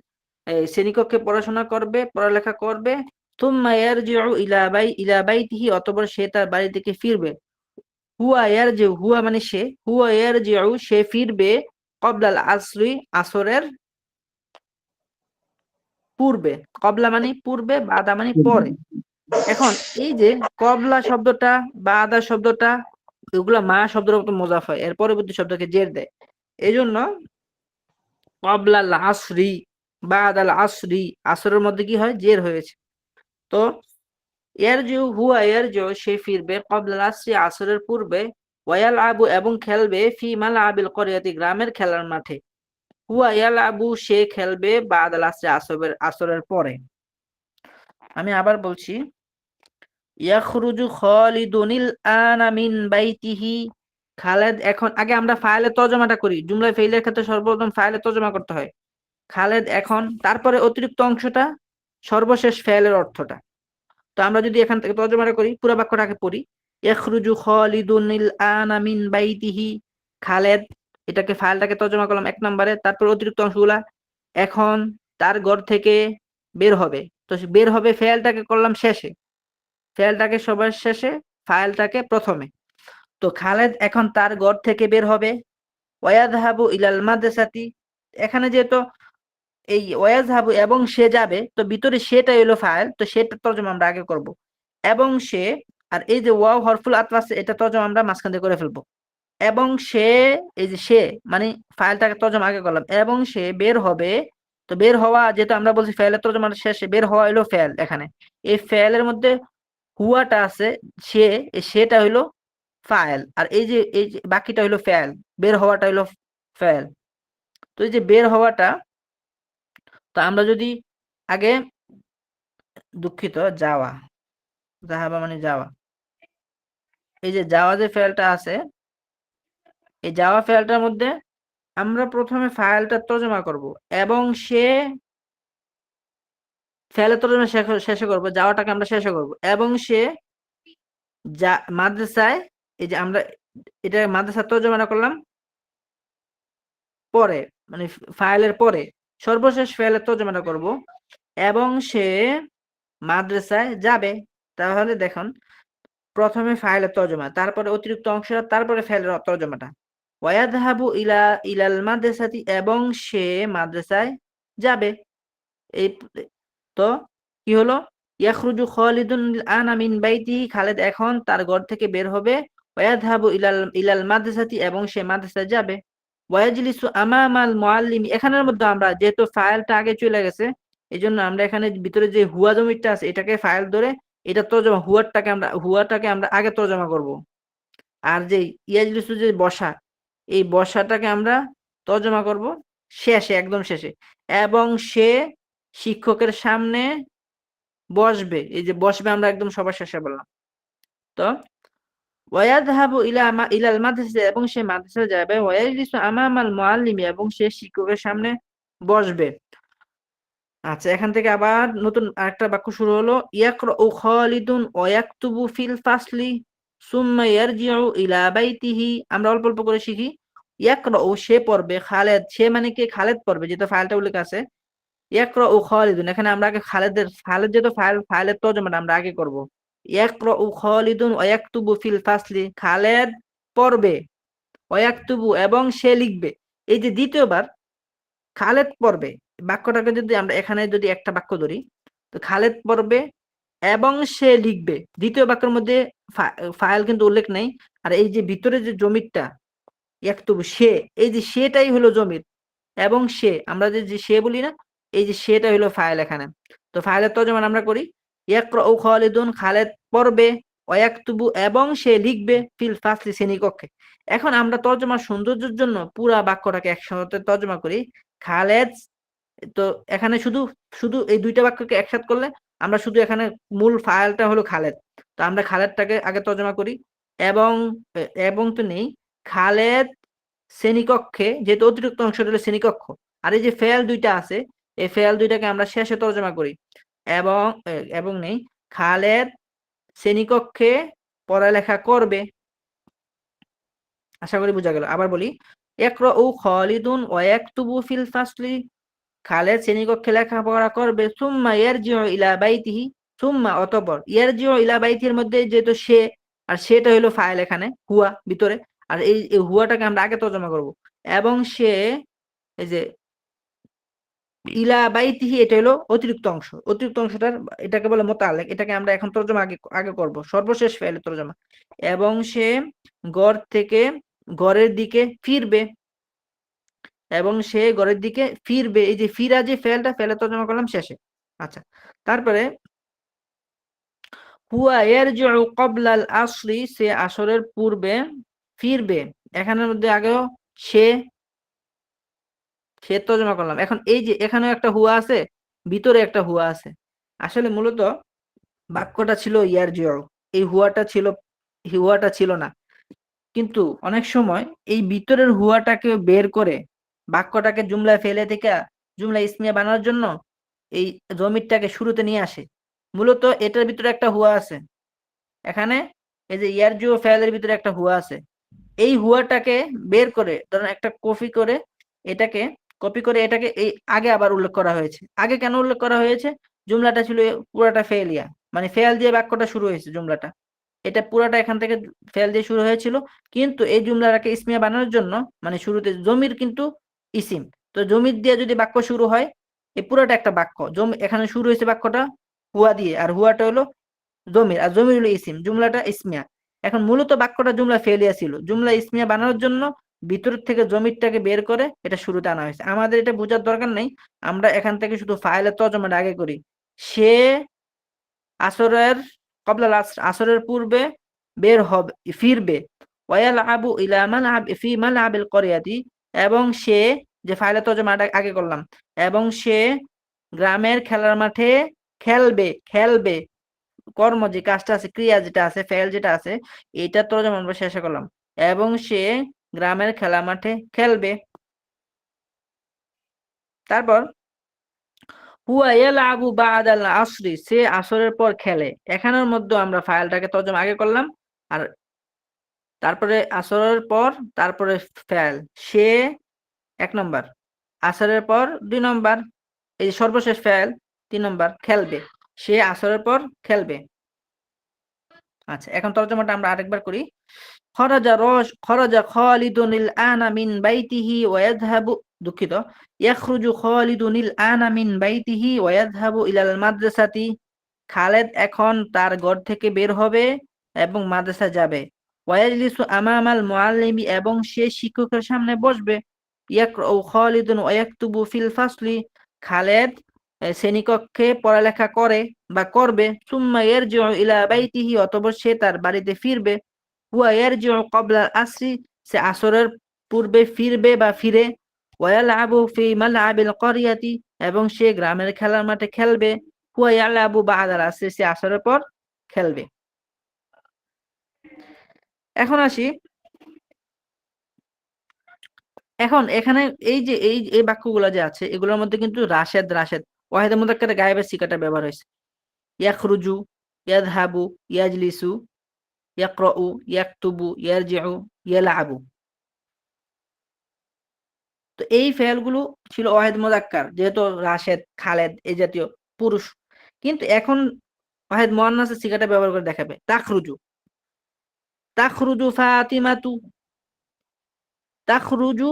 শ্রেণীকক্ষে পড়াশোনা করবে, পড়ালেখা করবে। থুম্মা ইয়ারজিউ ইলা বাইতিহি, অতঃপর সে তার বাড়ি থেকে ফিরবে। হুয়া ইয়ারজিউ, হুয়া মানে সে, হুয়া ইয়ারজিউ সে ফিরবে, ক্বাবলাল আসরি আসরের পূর্বে। ক্বাবলা মানে পূর্বে, বাদা মানে পরে। এখন এই যে কবলা শব্দটা বা আদা শব্দটা, এগুলা মা শব্দের মতো মোজাফ হয়, এর পরবর্তী শব্দকে জের দেয়। এই জন্য কবলাল আসরি বা আদাল আসরি, আসরের মধ্যে কি হয়, জের হয়েছে। তো ইয়ারজিউ সে ফিরবে, কবলাল আসরি আসরের পূর্বে, ওয়াল আবু এবং খেলবে, ফি মাল আবিল করিয়াতি গ্রামের খেলার মাঠে। হুয়া ইয়াল আবু সে খেলবে, বা আদাল আসরি আসরের পরে। আমি আবার বলছি, ইয়াখরুজু খালিদুনিল আনা মিন বাইতিহি, খালেদ এখন, আগে আমরা ফাইলের তর্জমাটা করি, জুমলায় ফেইলের ক্ষেত্রে সর্বপ্রথম ফাইলের তর্জমা করতে হয়। খালেদ এখন, তারপরে অতিরিক্ত অংশটা, সর্বশেষ ফেলের অর্থটা। তো আমরা যদি এখান থেকে তর্জমাটা করি, পুরো বাক্যটাকে পড়ি, ইয়াখরুজু খালিদুনিল আনা মিন বাইতিহি, খালেদ, এটাকে ফাইলটাকে তর্জমা করলাম এক নম্বরে, তারপর অতিরিক্ত অংশগুলা, এখন তার ঘর থেকে বের হবে। তো বের হবে ফেলটাকে করলাম শেষে, ফেলটাকে সবার শেষে, ফাইলটাকে প্রথমে। তো খালেদ এখন তার ঘর থেকে বের হবে, ওয়ায়াযহাবু ইলাল মাদ্রাসাতি, এখানে যেহেতু এই ওয়ায়াযহাবু এবং সে যাবে, তো ভিতরে সেটা হলো ফাইল, তো সেটা তর্জমা আমরা আগে করব। এবং সে, আর এই যে ওয়াও হরফুল আতফ আছে, এটা তর্জমা আমরা মাঝখান দিয়ে করে ফেলবো। এবং সে, এই যে সে মানে ফাইলটাকে তর্জমা আগে করলাম, এবং সে বের হবে। তো বের হওয়া, যেহেতু আমরা বলছি ফেলের তর্জমা শেষে, বের হওয়া হলো ফেল। এখানে এই ফেলের মধ্যে হুয়াটা আছে, সে, সেটা হইলো ফাইল, আর এই যে বাকিটা হইলো ফেল, বের হওয়াটা হইলো ফেল। তো এই যে বের হওয়াটা, তো আমরা যদি আগে, দুঃখিত, যাওয়া, জাহাবা মানে যাওয়া, এই যে যাওয়া যে ফেলটা আছে, এই যাওয়া ফেলটার মধ্যে আমরা প্রথমে ফাইলটা তর্জমা করব, এবং সে, ফেলের তর্জমা শেষে করব, যাওয়াটাকে আমরা শেষে করব। এবং সে মাদ্রাসায়, এই যে আমরা এটা মাদ্রাসা তর্জমা করলাম পরে, মানে ফাইলের পরে সর্বশেষ ফেলের তর্জমাটা করব, এবং সে মাদ্রাসায় যাবে। তাহলে দেখুন, প্রথমে ফাইলের তর্জমা, তারপরে অতিরিক্ত অংশটা, তারপরে ফেলের তর্জমাটা। ওয়ায়াযহাবু ইলাল মাদ্রাসাতি, এবং সে মাদ্রাসায় যাবে। এই তো কি হলো, ইয়াখরুজু খালিদুন আনা মিন বাইতিহি, খালেদ এখন তার ঘর থেকে বের হবে, ওয়ায়াযহাবু ইলাল মাদ্রাসাতি এবং সে মাদ্রাসায় যাবে, ওয়ায়াজলিসু আমামাল মুআল্লিমি, এখানের মধ্যে আমরা যেহেতু ফাইলটা আগে চলে গেছে, এজন্য আমরা এখানে ভিতরে যে হুয়া জমিটা আছে, এটাকে ফাইল ধরে এটা তর্জমা, হুয়াটাকে আমরা আগে তর্জমা করব। আর যে ইয়াজলিসু যে বসা, এই বসাটাকে আমরা তর্জমা করব শেষে, একদম শেষে। এবং সে শিক্ষকের সামনে বসবে, এই যে বসবে আমরা একদম সবার শেষে বললাম। তো ওয়ায়াযহাবু ইলাল মাদ্রাসা, এবং সে মাদ্রাসায় যাবে। ওয়ায়াজলিসু আমামাল মুআল্লিমি, এবং সে শিক্ষকের সামনে বসবে। আচ্ছা, এখান থেকে আবার নতুন আরেকটা বাক্য শুরু হলো। ইয়াকরাউ খালিদুন ওয়া ইয়াকতুবু ফিল ফাসলি সুম্মা ইয়ারজিউ ইলা বাইতিহি। আমরা অল্প অল্প করে শিখি। ইয়াকরাউ সে পড়বে, খালেদ সে মানে কি, খালেদ পড়বে, যেটা ফাইলটা উল্লেখ আছে। ইয়াকরাউ খালিদুন, এখানে আমরা আগে খালেদ যেহেতু ফাইলের তরজমাটা আমরা আগে করব। ইয়াকরাউ খালিদুন ওয়া ইয়াকতুবু ফিল ফাসলি, খালেদ পড়বে, ওয়া ইয়াকতুবু এবং সে লিখবে। এই যে দ্বিতীয়বার খালেদ পড়বে, বাক্যটাকে যদি আমরা এখানে যদি একটা বাক্য ধরি, তো খালেদ পড়বে এবং সে লিখবে। দ্বিতীয় বাক্যের মধ্যে ফাইল কিন্তু উল্লেখ নেই। আর এই যে ভিতরে যে জমিরটা ইয়াকতুবু সে, এই যে সেটাই হলো জমির, এবং সে আমরা যে সে বলি না, এই যে সেটা হলো ফাইল এখানে। তো ফাইলের তরজমা আমরা করি, ইয়াকরাউ খালিদুন, খালেদ পড়বে, ওয়া ইয়াকতুবু এবং সে লিখবে, ফিল ফাসলি শ্রেণীকক্ষে। এখন আমরা তরজমার সৌন্দর্যের জন্য পুরা বাক্যটাকে একসাথে তরজমা করি। খালেদ, তো এখানে শুধু শুধু এই দুইটা বাক্যকে একসাথে করলে আমরা শুধু এখানে মূল ফাইলটা হলো খালেদ। তো আমরা খালেদটাকে আগে তর্জমা করি, এবং এবং তো নেই, খালেদ শ্রেণীকক্ষে, যেহেতু অতিরিক্ত অংশটা হলো শ্রেণীকক্ষ, আর এই যে ফেল দুইটা আছে, এই ফেল দুইটাকে আমরা শেষে তর্জমা করি। এবং এবং নেই, খালেদ শ্রেণীকক্ষে পড়ালেখা করবে। আশা করি বোঝা গেল। আবার বলি, ইয়াকরাউ খালিদুন ওয়া ইয়াকতুবু ফিল ফাসলি, খালেদ শ্রেণীকক্ষে লেখাপড়া করবে। সুম্মা ইয়ারজিউ ইলা বাইতিহি, সুম্মা অতঃপর, ইয়ারজিউ ইলা বাইতির মধ্যে যেহেতু সে, আর সেটা হলো ফাইল এখানে, হুয়া ভিতরে, আর এই হুয়াটাকে আমরা আগে তর্জমা করব। এবং সে, এই যে ইলা বাইতিহি, এটা হলো অতিরিক্ত অংশ, অতিরিক্ত অংশটার এটাকে বলে মোতালেক, এটাকে আমরা এখন তর্জমা আগে আগে করব, সর্বশেষ ফাইলের তর্জমা। এবং সে ঘরের দিকে ফিরবে, এবং সে ঘরের দিকে ফিরবে। এই যে ফিরা, যে ফেলের তর্জমা করলাম শেষে। আচ্ছা, তারপরে হুয়া ইয়ারজিউ ক্বাবলাল আসরি, সে আসরের পূর্বে ফিরবে। এখানের মধ্যে আগেও সে সে তর্জমা করলাম। এখন এই যে এখানেও একটা হুয়া আছে, ভিতরে একটা হুয়া আছে। আসলে মূলত বাক্যটা ছিল ইয়ারজিউ, এই হুয়াটা ছিল না। কিন্তু অনেক সময় এই ভিতরের হুয়াটাকে বের করে বাক্যটাকে জুমলায় ফেলে থেকে জুমলা ইসমিয়া বানানোর জন্য এই জমিরটাকে শুরুতে নিয়ে আসে। মূলত এটার ভিতরে একটা হুয়া আছে এখানে, এই যে ইয়ারজু ফেলের ভিতরে একটা হুয়া আছে। এই হুয়াটাকে বের করে, ধরেন একটা কপি করে এটাকে এই আগে আবার উল্লেখ করা হয়েছে। আগে কেন উল্লেখ করা হয়েছে? জুমলাটা ছিল পুরাটা ফেলিয়া, মানে ফেল দিয়ে বাক্যটা শুরু হয়েছে জুমলাটা, এটা পুরাটা এখান থেকে ফেল দিয়ে শুরু হয়েছিল। কিন্তু এই জুমলাটাকে ইসমিয়া বানানোর জন্য, মানে শুরুতে জমির কিন্তু ইসিম, তো জমির দিয়ে যদি বাক্য শুরু হয়, এই পুরাটা একটা বাক্য। এখানে শুরু হয়েছে বাক্যটা হুয়া দিয়ে, আর হুয়াটা হলো জমির, আর জমির হলো ইসিম, জুমলাটা ইসমিয়া। এখন মূলত বাক্যটা জুমলা ফেলিয়া ছিল, জুমলা ইসমিয়া বানানোর জন্য ভিতর থেকে জমিরটাকে বের করে এটা শুরুতে আনা হয়েছে। আমাদের এটা বোঝার দরকার নেই, আমরা এখান থেকে শুধু ফাইলের তর্জমাটা আগে করি। সে আসরের কবলাল আসর, আসরের পূর্বে বের হবে, ফিরবে। ওয়ায়ালআবু ইলা মালআব ফি মালআবিল ক্বরিয়াতি, এবং সে, যে ফাইলের তর্জমাটা আগে করলাম, এবং সে গ্রামের খেলার মাঠে খেলবে। কর্ম যে কাজটা আছে, ক্রিয়া যেটা আছে, ফেল যেটা আছে, এটা তর্জমা আমরা শেষে করলাম। এবং সে গ্রামের খেলা মাঠে খেলবে। তারপর হুয়া ইয়ালআবু বা'দাল আসরি, সে আসরের পর খেলে। এখানের মধ্যে আমরা ফাইলটাকে তর্জমা আগে করলাম, আর তারপরে আসরের পর, তারপরে ফেল, সে ১ নম্বর, আসরের পর ২ নম্বর, এই যে সর্বশেষ ফেল ৩ নম্বর, খেলবে। সে আসরের পর খেলবে। আচ্ছা, এখন তর্জমাটা আমরা আরেকবার করি। খরাজা খালিদুনিল আনা মিন বাইতিহি ওয়া ইয়াযহাবু, দুঃখিত, ইয়াখরুজু খালিদুনিল আনা মিন বাইতিহি ওয়া ইয়াযহাবু ইলাল মাদ্রাসাতি, খালেদ এখন তার ঘর থেকে বের হবে এবং মাদ্রাসা যাবে। ওয়া ইয়াজলিসু আমামাল মুআল্লিমি, এবং সে শিক্ষকের সামনে বসবে। ইয়াকরাউ খালিদুন ওয়া ইয়াকতুবু ফিল ফাসলি, খালেদ শ্রেণীকক্ষে পড়ালেখা করে বা করবে। সুম্মা ইয়ারজিউ ইলা বাইতিহি, অতঃপর সে তার বাড়িতে ফিরবে। হুয়া ইয়ারজিউ ক্বাবলাল আসরি, সে আসরের পূর্বে ফিরবে বা ফিরে। ওয়া ইয়ালআবু ফি মালআবিল ক্বরিয়াতি, এবং সে গ্রামের খেলার মাঠে খেলবে। হুয়া ইয়ালআবু বা'দাল আসরি, সে আসরের পর খেলবে। এখন আসি, এখন এখানে এই যে এই বাক্যগুলো যে আছে এগুলোর মধ্যে কিন্তু রাশেদ রাশেদ ওয়াহিদে মুযাক্কারে গায়েবের সিগাটা ব্যবহার হয়েছে। ইয়াখরুজু, ইয়াযহাবু, ইয়াজলিসু, ইয়াকরাউ, ইয়াকতুবু, ইয়ারজিউ, ইয়ালআবু। তো এই ফেলগুলো ছিল ওয়াহিদ মুযাক্কার, যেহেতু রাশেদ, খালেদ এই জাতীয় পুরুষ। কিন্তু এখন ওয়াহিদ মুআন্নাসের সিগাটা ব্যবহার করে দেখাবে। তাখরুজু, তাখরুজু ফাতিমাতু, তাখরুজু,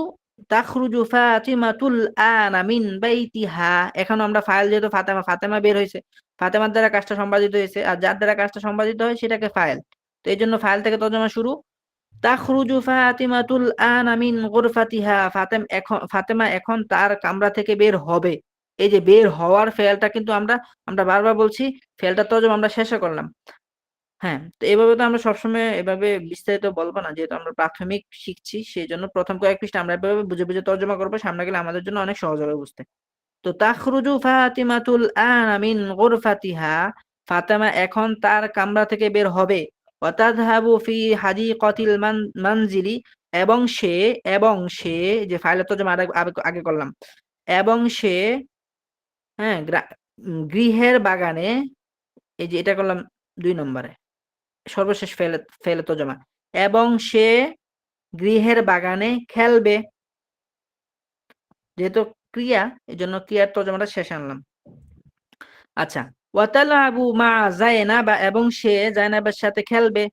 তাখরুজু ফাতিমাতুল আনা মিন বাইতিহা। এখন আমরা ফাইল, যেহেতু ফাতেমা, ফাতেমা বের হয়েছে, ফাতেমার দ্বারা কাজটা সম্পাদিত হয়েছে, আর যার দ্বারা কাজটা সম্পাদিত হয় সেটাকে ফাইল। তো এই জন্য ফাইল থেকে তর্জমা শুরু। তাখরুজু ফাতিমাতুল আনা মিন গুরফাতিহা, ফাতেমা এখন তার কামরা থেকে বের হবে। এই যে বের হওয়ার ফেলটা কিন্তু আমরা আমরা বারবার বলছি, ফেলটা তর্জমা আমরা শেষে করলাম। হ্যাঁ, তো এভাবে তো আমরা সবসময় এভাবে বিস্তারিত বলবো না, যেহেতু আমরা প্রাথমিক শিখছি, সেই জন্য প্রথম কয়েক পৃষ্ঠা আমরা এভাবে বুঝে বুঝে তর্জমা করবো, সামনে গেলে আমাদের জন্য অনেক সহজ হবে বুঝতে। তো তাখরুজু ফাতিমাতুল আনা মিন গুরফাতিহা, ফাতেমা এখন তার কামরা থেকে বের হবে। ওয়া তাযহাবু ফি হাদিকাতিল মানজিলি, এবং সে, এবং সে, যে ফাইলের তর্জমা আগে করলাম, এবং সে, হ্যাঁ, গৃহের বাগানে, এই যে এটা করলাম 2 নম্বরে, সর্বশেষ ফেলে ফেলে তর্জমা, এবং সে গৃহের বাগানে খেলবে। যেহেতু ক্রিয়া, এই জন্য ক্রিয়ার তর্জমাটা শেষে আনলাম। আচ্ছা, ওয়াতালাবু মা জায়নাবা, এবং সে জায়নাবের সাথে খেলবে।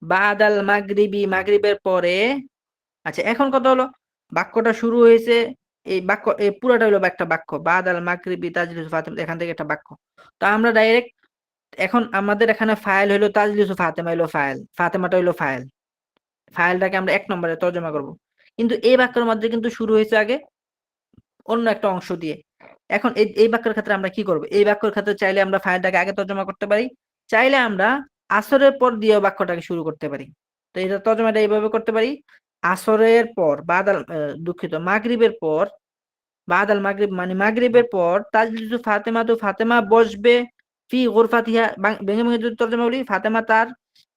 বাদাল মাগরিবি, মাগরিবের পরে। আচ্ছা, এখন কথা হলো বাক্যটা শুরু হয়েছে, এই বাক্য এই পুরোটা হলো একটা বাক্য, বাদাল মাগরিবি তাজলিসু ফাতিমা, এখান থেকে একটা বাক্য। তো আমরা ডাইরেক্ট, এখন আমাদের এখানে ফাইল হলো তাজলিসু ফাতেমা, হলো ফাইল, ফাতেমাটা হলো ফাইল, ফাইলটাকে আমরা 1 নম্বরে তর্জমা করব। কিন্তু এই বাক্যের মধ্যে কিন্তু শুরু হয়েছে আগে অন্য একটা অংশ দিয়ে। এখন এই বাক্যের ক্ষেত্রে আমরা কি করব? এই বাক্যের ক্ষেত্রে চাইলে আমরা ফাইলটাকে আগে তর্জমা করতে পারি, চাইলে আমরা আসরের পর দিয়েও বাক্যটাকে শুরু করতে পারি। তো এটা তর্জমাটা এইভাবে করতে পারি, আসরের পর, বাদাল দুঃখিত, মাগরিবের পর, বাদাল মাগরিব মানে মাগরিবের পর, তাজলিসু ফাতেমাতু, ফাতেমা বসবে, ফি গুরফাতিহা, ভেঙে ভেঙে যদি তর্জমা বলি,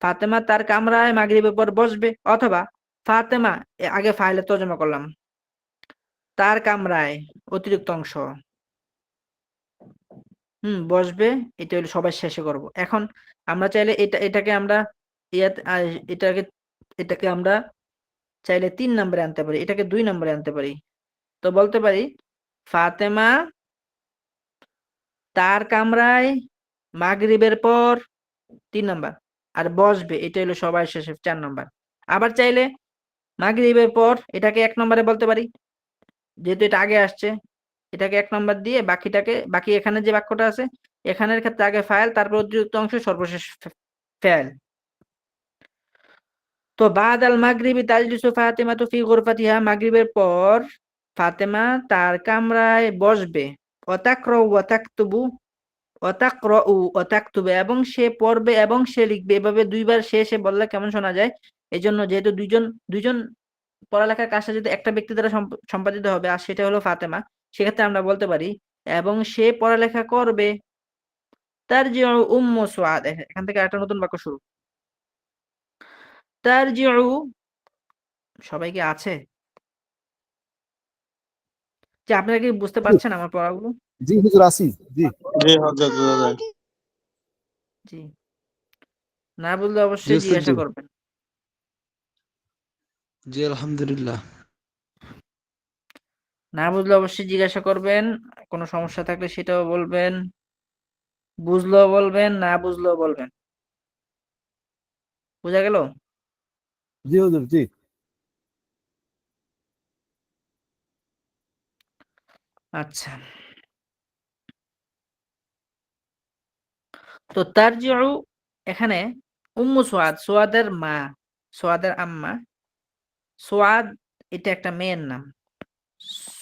ফাতেমা তার কামরায় মাগরিবের পর বসবে, অথবা ফাতেমা, আগে ফাইলের তর্জমা করলাম, তার কামরায় অতিরিক্ত অংশ, বসবে, এটা হলো সবার শেষে করব। এখন আমরা চাইলে এটাকে আমরা এটাকে এটাকে আমরা চাইলে 3 নম্বরে আনতে পারি, এটাকে 2 নম্বরে আনতে পারি। তো বলতে পারি ফাতেমা তার কামরায় মাগরিবের পর 3 নাম্বার, আর বসবে, এটা হলো সবার শেষে 4 নাম্বার। আবার চাইলে মাগরিবের পর এটাকে 1 নম্বরে বলতে পারি, যেহেতু এটা আগে আসছে, এটাকে 1 নাম্বার দিয়ে বাকি এখানে যে বাক্যটা আছে, এখানের ক্ষেত্রে আগে ফাইল, তারপর অতিরিক্ত অংশ, সর্বশেষ ফেল। তো বাদাল মাগরিবি তাজলিসু ফাতিমাতু ফি গুরফাতিহা, মাগরিবের পর ফাতেমা তার কামরায় বসবে। ওয়া তাকরাউ ওয়া তাকতুবু, ওয়া তাকরাউ ওয়া তাকতুবু, এবং সে পড়বে এবং সে লিখবে। এভাবে 2 বার সে বললে কেমন শোনা যায়? এজন্য যেহেতু দুইজন পড়ালেখার কাজটা যদি একটা ব্যক্তি দ্বারা সম্পাদিত হবে, আর সেটা হলো ফাতেমা, সেক্ষেত্রে আমরা বলতে পারি এবং সে পড়ালেখা করবে। তারজিউ উম্মু সুআদ, এখান থেকে একটা নতুন বাক্য শুরু। তারজিউ, সবাই কি আছে? যে আপনারা কি বুঝতে পারছেন আমার পড়াগুলো? জি হুজুর আসি। জি জি হযরত হুজুর। জি, না বুঝলে জি অবশ্যই উস্তাদ জিজ্ঞাসা জি। করবেন। জি আলহামদুলিল্লাহ। না বুঝলে অবশ্যই জিজ্ঞাসা করবেন, কোনো সমস্যা থাকলে সেটাও বলবেন, বুঝলেও বলবেন, না বুঝলেও বলবেন। বুঝা গেল? জি হুজুর জি। আচ্ছা, তো তারজিউ, এখানে উম্মু সুআদ, সুআদের মা, সুআদের আম্মা, সুআদ এটা একটা মেয়ের নাম,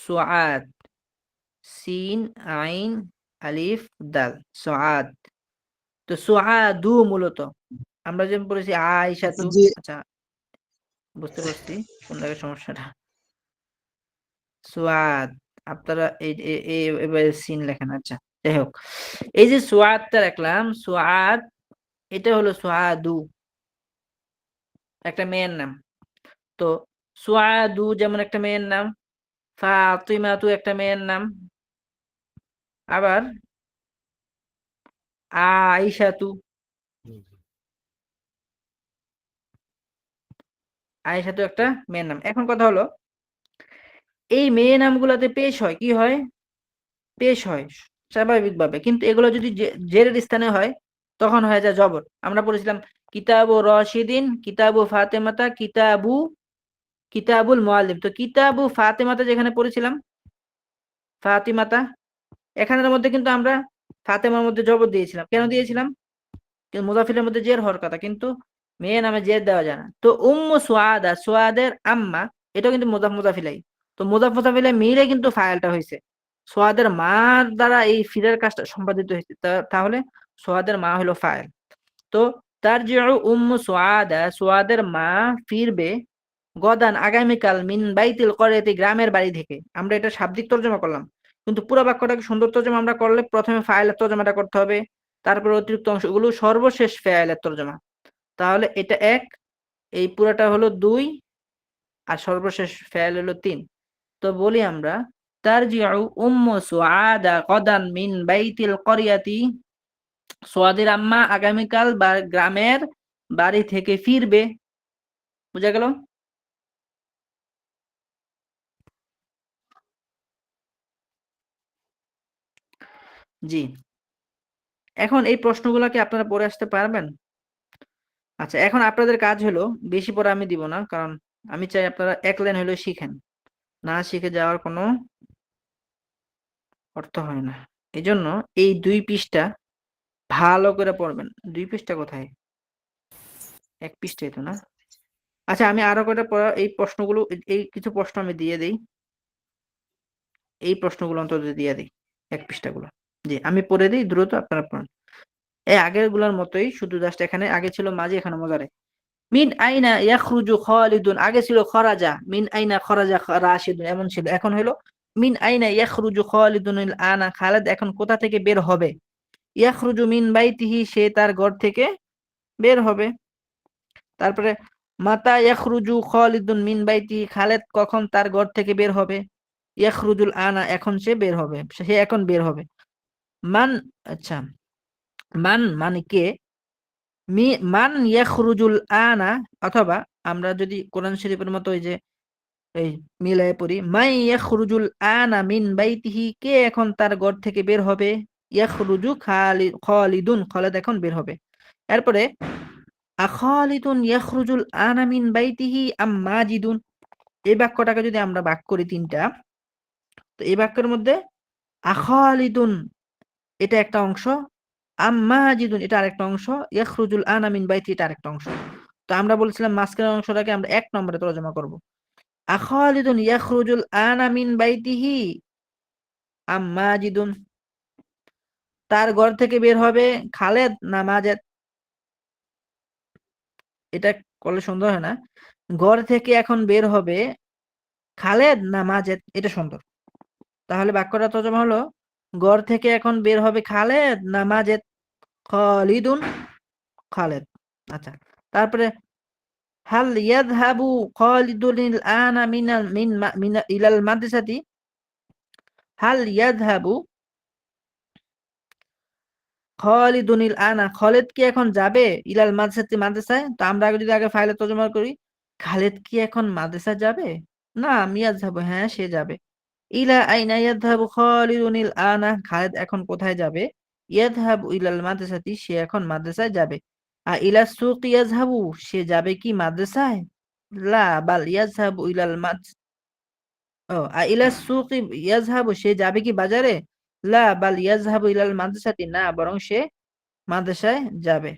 সুআদ, সিন আইন আলিফ দাল, সুআদ। তো সুআদু মূলত আমরা যেমন বলেছি আয়েশাতু। জি আচ্ছা, বুঝতে পারছি কোন জায়গায় সমস্যাটা। সুআদ, আপনারা এবারে সিন লেখেন। আচ্ছা, যাই হোক, এই যে সুআদটা রাখলাম, সুআদ, এটা হলো সুআদু। একটা মেয়ের নাম। তো সুআদু যেমন একটা মেয়ের নাম, ফাতিমাতু একটা মেয়ের নাম, আবার আয়েশাতু, আয়েশাতু একটা মেয়ের নাম। এখন কথা হলো এই মেয়ে নামগুলাতে পেশ হয় কি হয়? পেশ হয় স্বাভাবিকভাবে, কিন্তু এগুলো যদি জেরের স্থানে হয় তখন হয়ে যায় জবর। আমরা পড়েছিলাম কিতাবু রশিদিন, কিতাবু ফাতেমাতা, কিতাবুল মুআল্লিম। তো কিতাবু ফাতেমাতা যেখানে পড়েছিলাম ফাতিমাতা, এখানের মধ্যে কিন্তু আমরা ফাতেমার মধ্যে জবর দিয়েছিলাম। কেন দিয়েছিলাম? কিন্তু মুজাফিরের মধ্যে জের হওয়ার কথা, কিন্তু মেয়ে নামে জের দেওয়া যায় না। তো উম্মু সুআদা, সুআদের আম্মা, এটাও কিন্তু মুজাফিলাই। তো মুজাফিলাই মিলে কিন্তু ফাইলটা হয়েছে। সুআদের মার দ্বারা এই ফিলের কাজটা সম্পাদিত হয়েছে, তাহলে সুআদের মা হলো ফাইল। তো তারজিউ উম্মু সুআদা, সুআদের মা ফিরবে, গদান আগামীকাল, মিন বাইতিল করিয়াতি গ্রামের বাড়ি থেকে। আমরা এটা শাব্দিক তর্জমা করলাম, কিন্তু পুরো বাক্যটাকে সুন্দর তর্জমা আমরা করলে প্রথমে ফাইলের তর্জমাটা করতে হবে, তারপরে অতিরিক্ত অংশগুলো সর্বশেষ ফাইলের তর্জমা। তাহলে এটা 1, এই পুরোটা হলো 2, আর সর্বশেষ ফাইল হলো 3। তো বলি আমরা তারজিউ উম্মু সুআদা গদান মিন বাইতিল করিয়াতি, সুআদের আম্মা আগামীকাল গ্রামের বাড়ি থেকে ফিরবে। বুঝা গেল? জি। এখন এই প্রশ্নগুলোকে আপনারা পড়ে আসতে পারবেন? আচ্ছা, এখন আপনাদের কাজ হলো, বেশি পড়া আমি দিব না, কারণ আমি চাই আপনারা 1 লাইন হলেও শিখেন। না শিখে যাওয়ার কোনো অর্থ হয় না। এজন্য এই 2 পৃষ্ঠা ভালো করে পড়বেন। 2 পৃষ্ঠা কোথায়? 1 পৃষ্ঠাই তো না? আচ্ছা, আমি আরো কয়টা এই প্রশ্নগুলো, এই কিছু প্রশ্ন আমি দিয়ে দেই। এই প্রশ্নগুলো অন্তত দিয়ে দেই, 1 পৃষ্ঠাগুলো। জি, আমি পড়ে দিই দ্রুত, আপনারা পড়েন। এই আগের গুলার মতোই, শুধু জাস্ট এখানে আগে ছিল মাঝি, এখানে মুজারে। মিন আইনা ইয়াখরুজু খালিদুন, আগে ছিল খরাজা, মিন আইনা খরাজা রাশিদুন, এমন ছিল। এখন হলো মিন আইনা ইয়াখরুজু খালিদুন আনা, খালেদ এখন কোথা থেকে বের হবে? ইয়াখরুজু মিন বাইতিহি, সে তার ঘর থেকে বের হবে। তারপরে মাতা ইয়াখরুজু খালিদুন মিন বাইতিহি, খালেদ কখন তার ঘর থেকে বের হবে? ইয়াখরুজুল আনা, এখন সে বের হবে, সে এখন বের হবে। মান, আচ্ছা, মান মানে কে? মান ইয়াখরুজুল আনা, অথবা আমরা যদি কোরআন শরীফের মতো ওই যে এই মিলায়ে পড়ি, মাই ইয়াখরুজুল আনা মিন বাইতিহি, কে এখন তার ঘর থেকে বের হবে? ইয়াখরুজু খালিদুন, খালিদ এখন বের হবে। এরপরে আখালিদুন ইয়াখরুজুল আনা মিন বাইতিহি আম মাজিদুন, এই বাক্যটাকে যদি আমরা ভাগ করি 3টা, তো এই বাক্যের মধ্যে আখালিদুন এটা একটা অংশ, আম মাজিদুন এটা আরেকটা অংশ, ইয়াখরুজুল আনা মিন বাইতি এটা আরেকটা অংশ। তো আমরা বলছিলাম মাঝখানের অংশটাকে আমরা 1 নম্বরে তর্জমা করব। আখালিদুন ইয়াখরুজুল আনা মিন বাইতিহি আম মাজিদুন, তার ঘর থেকে বের হবে খালেদ না মাজেদ? এটা করলে সুন্দর হয় না? ঘর থেকে এখন বের হবে খালেদ না মাজেদ, এটা সুন্দর। তাহলে বাক্যটা তর্জমা হলো ঘর থেকে এখন বের হবে খালেদ না মাজেদ? খালিদুন, খালেদ। আচ্ছা, তারপরে হাল ইয়াযহাবু খালিদুন আনা মিন ইলাল মাদ্রাসাতি, হাল ইয়াযহাবু খালিদুন আনা, খালিদ কি এখন যাবে ইলাল মাদ্রাসাতি, মাদ্রাসায়? তো আমরা যদি আগে ফাইলে তর্জমা করি, খালিদ কি এখন মাদ্রাসায় যাবে? না, ইয়াযহাবু, হ্যাঁ সে যাবে। ইলা আইনা ইয়াযহাবু খালিদুন আনা, খালিদ এখন কোথায় যাবে? ইয়াযহাবু ইলাল মাদ্রাসাতি, সে এখন মাদ্রাসায় যাবে। আর ইলা সুক ইয়াযহাবু, সে যাবে কি মাদ্রাসায়? লা বাল ইয়াযহাবু ইলাল ও ইলা সুকি ইয়াযহাবু, সে যাবে কি বাজারে? লা বাল ইয়াযহাবু ইলাল মাদ্রাসাতি, না বরং সে মাদ্রাসায় যাবে।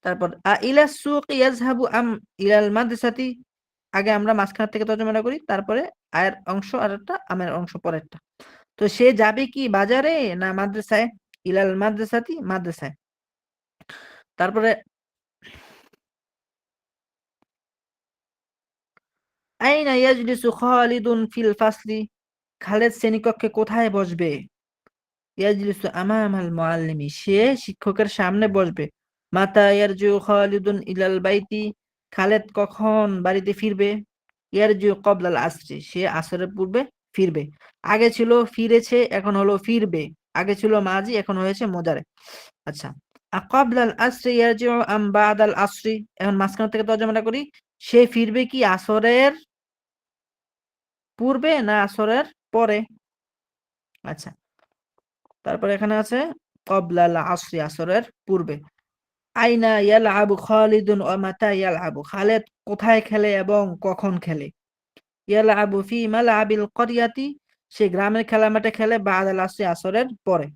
তারপর ইলা সুকি ইয়াযহাবু আম ইলাল মাদ্রাসাতি, আগে আমরা মাঝখান থেকে তর্জমাটা করি, তারপরে আয়ের অংশ আরেকটা, আমের অংশ পরেরটা। তো সে যাবে কি বাজারে না মাদ্রাসায়? ইলাল মাদ্রাসাতি, মাদ্রাসায়। তারপরে আইনা ইয়াজলিসু খালিদুন ফিল ফাসলি, খালেদ শ্রেণীকক্ষে কোথায় বসবে? ইয়াজলিসু আমামাল মুআল্লিমি, সে শিক্ষকের সামনে বসবে। মাতা ইয়ারজিউ খালিদুন ইলাল বাইতি, খালেদ কখন বাড়িতে ফিরবে? ইয়ারজিউ ক্বাবলাল আসরি, সে আসরের পূর্বে ফিরবে। আগে ছিল ফিরেছে, এখন হলো ফিরবে। আগে ছিল মাজি, এখন হয়েছে মুজারে। আচ্ছা, ক্বাবলাল আসরি ইয়ারজিউ আম বাদাল আসরি, এখন মাঝখান থেকে তর্জমাটা করি। সে ফিরবে কি আসরের পূর্বে না আসরের পরে? আচ্ছা, তারপরে এখানে আছে ক্বাবলাল আসরি, আসরের পূর্বে। আইনা ইয়ালআবু খালিদুন ওয়া মাতা ইয়ালআবু, খালেদ কোথায় খেলে এবং কখন খেলে? ইয়ালআবু ফি মালআবিল ক্বরিয়াতি, সে গ্রামের খেলার মাঠে খেলে বাদাল আসরি, আসরের পরে।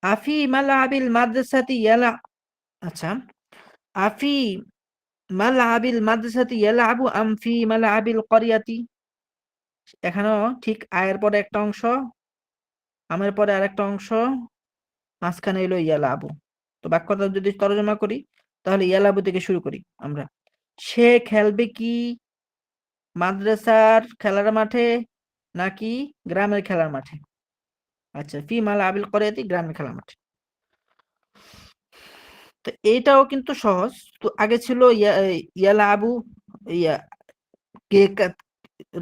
আফি মালআবিল মাদ্রাসাতি ইয়ালা, আচ্ছা, আফি মালআবিল মাদ্রাসাতি ইয়ালআবু আম ফি মালআবিল ক্বরিয়াতি, এখানেও ঠিক আয়ের পরে একটা অংশ, আমের পরে আরেকটা অংশ, মাঝখানে এলো ইয়ালাবু। তো বাক্যটা যদি তর্জমা করি তাহলে ইয়ালাবু থেকে শুরু করি আমরা। সে খেলবে কি মাদ্রাসার খেলার মাঠে নাকি গ্রামের খেলার মাঠে? আচ্ছা, ফি মাল আবিল করিয়াতি, গ্রামের খেলার মাঠে। তো এইটাও কিন্তু সহজ। তো আগে ছিল ইয়ালাবু, ইয়া কে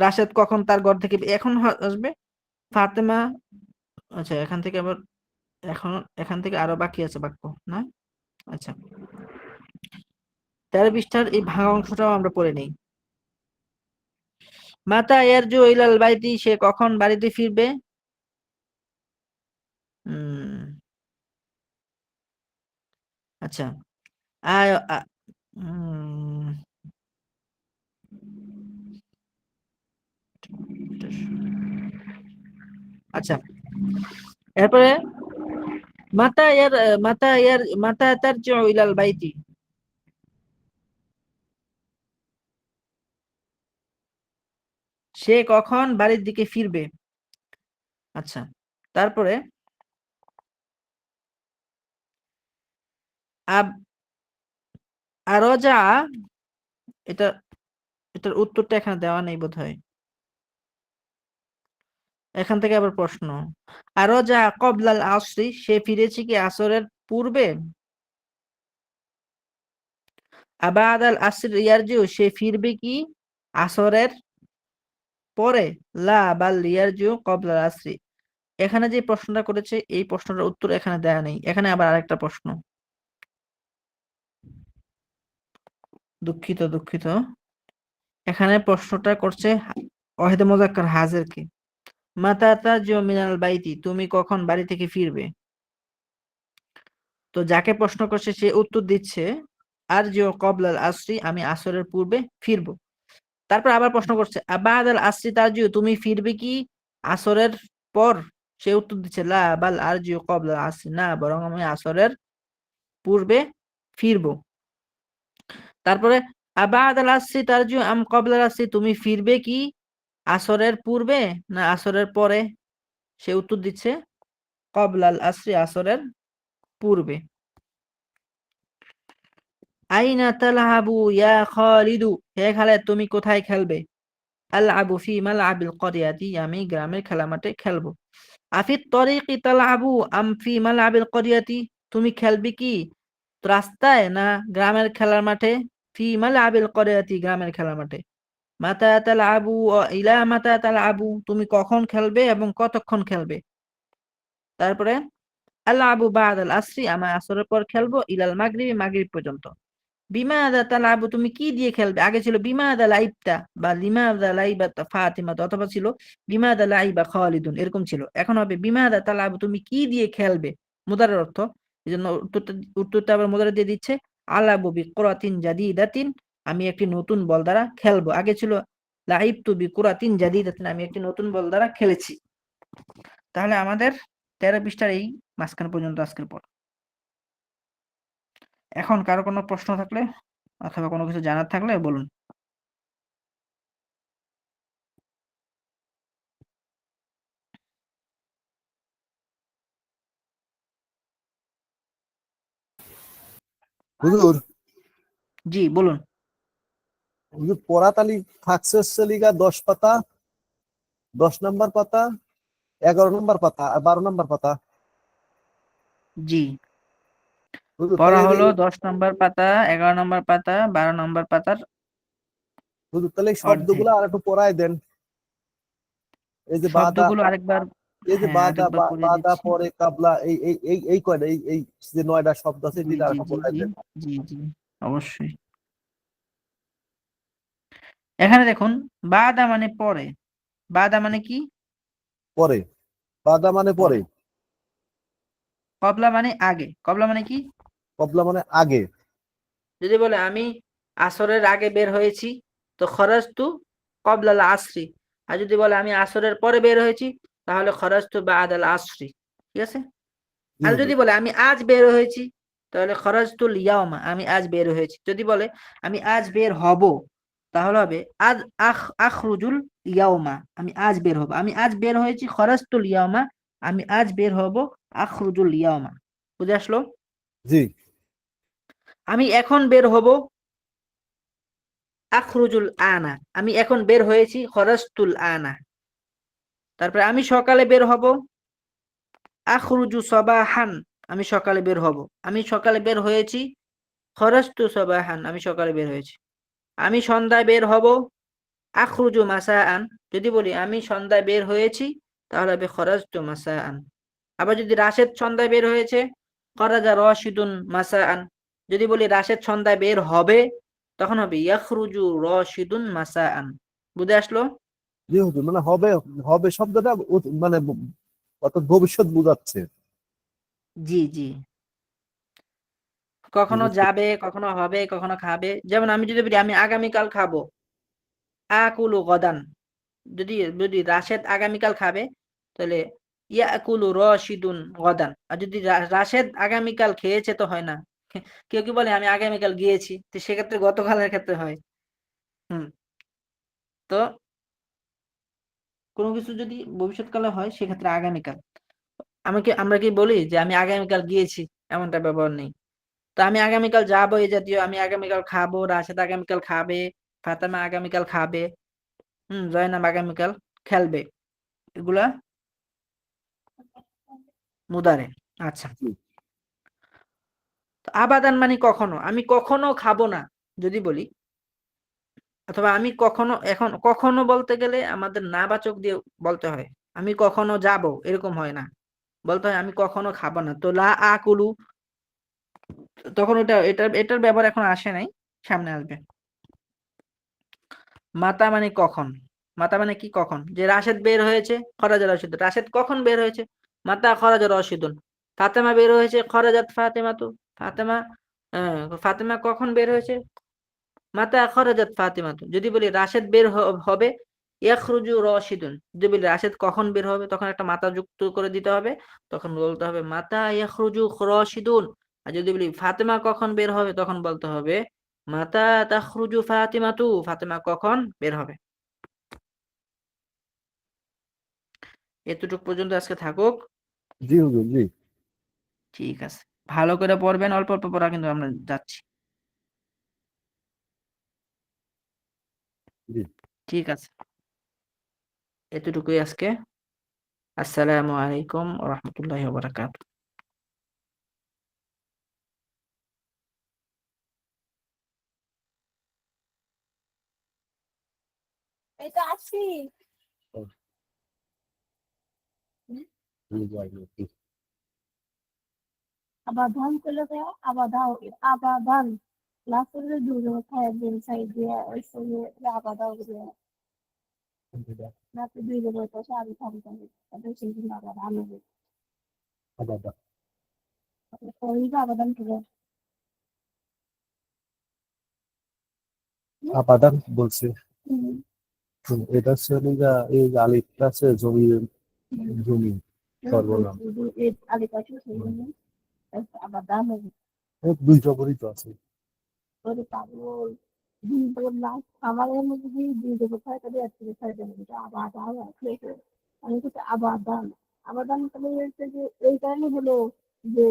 রাশেদ কখন তার ঘর থেকে, এখন আসবে ফাতেমা। আচ্ছা, এখান থেকে আবার এখন এখান থেকে আরো বাকি আছে বাক্য, না? আচ্ছা, 13 পৃষ্ঠার এই ভাঙা অংশটাও আমরা পড়ে নেই। মাতা ইয়ারজু ইলাল বাইতি, সে কখন বাড়িতে ফিরবে? আচ্ছা, আয় আচ্ছা, এরপরে মাতা তারজিউ ইলাল বাইতি, সে কখন বাড়ির দিকে ফিরবে? আচ্ছা, তারপরে আব আরজা, এটা এটার উত্তরটা এখানে দেওয়া নেই বোধহয়। এখান থেকে আবার প্রশ্ন, আরজা ক্বাবলাল আসরি, সে ফিরেছে কি আসরের পূর্বে? আবাদাল আসর ইয়ারজিউ, সে ফিরবে কি আসরের পরে? লা বাল ইয়ারজিউ ক্বাবলাল আসরি, এখানে যে প্রশ্নটা করেছে এই প্রশ্নটার উত্তর এখানে দেয়া নেই। এখানে আবার আরেকটা প্রশ্ন, দুঃখিত দুঃখিত, এখানে প্রশ্নটা করছে ওয়াহিদে মুযাক্কার হাজিরকে। মাতা তারজিউ মিনাল বাইতি, তুমি কখন বাড়ি থেকে ফিরবে? তো যাকে প্রশ্ন করছে সে উত্তর দিচ্ছে আরজিউ ক্বাবলাল আসরি, আমি আসরের পূর্বে ফিরবো। তারপর আবার প্রশ্ন করছে আবাদাল আসরি তারজিউ, তুমি ফিরবে কি আসরের পর? সে উত্তর দিচ্ছে লা বাল আরজিউ ক্বাবলাল আসরি, না বরং আমি আসরের পূর্বে ফিরবো। তারপরে আবাদাল আসরি তারজিউ আম ক্বাবলাল আসরি, তুমি ফিরবে কি আসরের পূর্বে না আসরের পরে? সে উত্তর দিচ্ছে ক্বাবলাল আসরি, আসরের পূর্বে। আইনা তালহাবু ইয়া খালিদু, হে খালেদ তুমি কোথায় খেলবে? আলআবু ফি মালআবিল ক্বরিয়াতি, আমি গ্রামের খেলা মাঠে খেলবো। আফিত তরিকি তালআবু আম ফি মালআবিল ক্বরিয়াতি, তুমি খেলবে কি রাস্তায় না গ্রামের খেলার মাঠে? ফি মালআবিল ক্বরিয়াতি, গ্রামের খেলার মাঠে। মাতা তালআবু ইলা মাতা তালআবু, তুমি কখন খেলবে এবং কতক্ষণ খেলবে? তারপরে আলআবু বাদাল আসরি, আমি আসরের পর খেলবো, ইলাল মাগরিবি, মাগরিব পর্যন্ত। বিমাদা তালাবু, তুমি কি দিয়ে খেলবে? আগে ছিল বিমাদা লাইবতা বা লিমাদা লাইবাতা ফাতিমা, অথবা ছিল বিমাদা লাইবা খালিদুন, এরকম ছিল। এখন হবে বিমাদা তালাবু, তুমি কি দিয়ে খেলবে, মুদারের অর্থ। এজন্য উত্তরটা আবার মুদারে দিয়ে দিচ্ছে আলাবু বিকুরাতিন জাদিদাতিন, আমি একটি নতুন বল দ্বারা খেলবো। আগে ছিল লাইবতু বিকুরাতিন জাদিদাতিন, আমি একটি নতুন বল দ্বারা খেলেছি। তাহলে আমাদের 13 পৃষ্ঠার এই মাঝখান পর্যন্ত আজকের পর। এখন কারো কোনো প্রশ্ন থাকলে অথবা কোনো কিছু জানার থাকলে বলুন। হুজুর, জি বলুন। হুজুর পড়া তালি থাকছে হচ্ছে লিগা 10 পাতা, 10 নাম্বার পাতা, 11 নাম্বার পাতা আর 12 নাম্বার পাতা। জি, হুজুর পড়া তাহলে হলো 10 নম্বর পাতা, 11 নম্বর পাতা, 12 নম্বর পাতার হুজুর তাহলে এই অর্ধেক। শব্দগুলো আর একটু পড়ায় দেন। এই যে বাদা, শব্দগুলো আরেকবার, এই যে হ্যাঁ বাদা, আরেকবার পড়িয়ে বাদা দিচ্ছি। পরে কাবলা, এই কয়টা, এই যে 9টা শব্দ আছে জি এটা আর জি একটু জি পড়ায় জি দেন। জি জি অবশ্যই। এখানে দেখুন, বাদা মানে পরে, বাদা মানে কি? পরে, বাদা মানে পরে, পরে। কবলা মানে আগে, কবলা মানে কি? কবলা মানে আগে। যদি বলে আমি আসরের আগে বের হয়েছি, তো খরাজতু কবলাল আসরি। আর যদি বলে আমি আসরের পরে বের হয়েছি, তাহলে খরাজতু বাদাল আসরি। ঠিক আছে? জি আর যদি হুজুর। বলে আমি আজ বের হয়েছি, তাহলে খরাজতুল ইয়াউমা, আমি আজ বের হয়েছি। যদি বলে আমি আজ বের হব, তাহলে হবে আজ আখরুজুল ইয়াউমা, আমি আজ বের হব। আমি আজ বের হয়েছি খরাজতুল ইয়াউমা, আমি আজ বের হব আখরুজুল ইয়াউমা। বুঝে আসলো? জি আমি এখন বের হব আখরুজুল আনা, আমি এখন বের হয়েছি খরাজতুল আনা। তারপরে আমি সকালে বের হব আখরুজু সবাহান, আমি সকালে বের হব। আমি সকালে বের হয়েছি খরাজতু সবাহান, আমি সকালে বের হয়েছি। আমি সন্ধ্যায় বের হব আখরুজু মাসাআন। যদি বলি আমি সন্ধ্যায় বের হয়েছি, তাহলে হবে খরাজতু মাসাআন। আবার যদি রাশেদ সন্ধ্যায় বের হয়েছে, খরাজা রশিদুন মাসাআন। যদি বলি রাশেদ সন্ধ্যায় বের হবে, তখন হবে ইয়াখরুজু রশিদুন মাসাআন। বুঝে আসলো? জি হুজুর, মানে হবে, হবে শব্দটা মানে অর্থাৎ ভবিষ্যৎ বোঝাচ্ছে। জি জি। জি, কখনো বুঝতে যাবে, কখনো হবে, কখনো খাবে। যেমন আমি যদি বলি আমি আগামীকাল খাবো, আকুলু গদান। যদি যদি রাশেদ আগামীকাল খাবে, তাহলে ইয়াকুলু রশিদুন গদান। আর যদি রাশেদ আগামীকাল খেয়েছে, তো হয় না। কেউ কি বলে আমি আগামীকাল গিয়েছি, তো সেক্ষেত্রে গতকালের ক্ষেত্রে হয়। হুম। তো কোনো কিছু যদি ভবিষ্যৎকালে হয়, সেক্ষেত্রে আগামীকাল। আমরা কি বলি যে আমি আগামীকাল গিয়েছি? এমনটা ব্যবহার নেই। তো আমি আগামীকাল যাবো, এই জাতীয়। আমি আগামীকাল খাবো, রাশেদ আগামীকাল খাবে, ফাতেমা আগামীকাল খাবে, জয়নাব আগামীকাল খেলবে। এগুলা মুদারে। আচ্ছা। জি তো আবাদান মানে কখনো, আমি কখনো খাবো না যদি বলি, অথবা আমি কখনো, এখন কখনো বলতে গেলে আমাদের নাবাচক দিয়ে বলতে হয়। আমি কখনো যাব, এরকম হয় না। বলতে হয় আমি কখনো খাবো না। তো লা আকুলু, তখন এটার ব্যবহার এখন আসে নাই, সামনে আসবে। মাতা মানে কখন, মাতা মানে কি? কখন। যে রাশেদ বের হয়েছে, খরাজা রশিদুন। রাশেদ কখন বের হয়েছে? মাতা খরাজা রশিদুন। ফাতেমা বের হয়েছে, খরাজাত ফাতেমাতু। ফাতেমা, ফাতেমা কখন বের হয়েছে? মাতা খরাজাত ফাতেমাতু। যদি বলি রাশেদ বের হবে, ইয়াখরুজু রশিদুন। যদি বলি রাশেদ কখন বের হবে, তখন একটা মাতা যুক্ত করে দিতে হবে, তখন বলতে হবে মাতা ইয়াখরুজু রশিদুন। আর যদি বলি ফাতেমা কখন বের হবে, তখন বলতে হবে মাতা তাখরুজু ফাতিমাতু, ফাতেমা কখন বের হবে। এতটুক পর্যন্ত আজকে থাকুক। জি হুজুর। জি ঠিক আছে, ভালো করে পড়বেন। অল্প অল্প পড়া, কিন্তু আমরা যাচ্ছি। জি। ঠিক আছে, এতটুকুই আজকে। আসসালামু আলাইকুম ওয়া রাহমাতুল্লাহি ওয়া বারাকাতুহু। এটা আসি জি। আবাদান করলে আবাদাও আবাদান লাস্টের দূরে খায় দিন সাইড দিয়ে ওই সঙ্গে আবাদাও দিয়ে রাতে দুই দিন তো সারি থাকতে তাদের সেই দিন আবাদান হবে আবাদা, ওই আবাদান করে আবাদান বলছে। হুম এটা হচ্ছে হলো গিয়া, এই যে আলিফটা আছে জমি, জমি সর্বনাম। আগে পাশে সেই দিন আবাদান হবে দুই জবরই তো আছে। ওরে পাগল দিন বললাম আমার এর মধ্যে দিয়ে দুই দেবো খায় তাদের এক থেকে খায় দেবো আবাদান আছে আমি কিছু আবাদান আবাদান তাহলে হচ্ছে যে এই কারণে হলো যে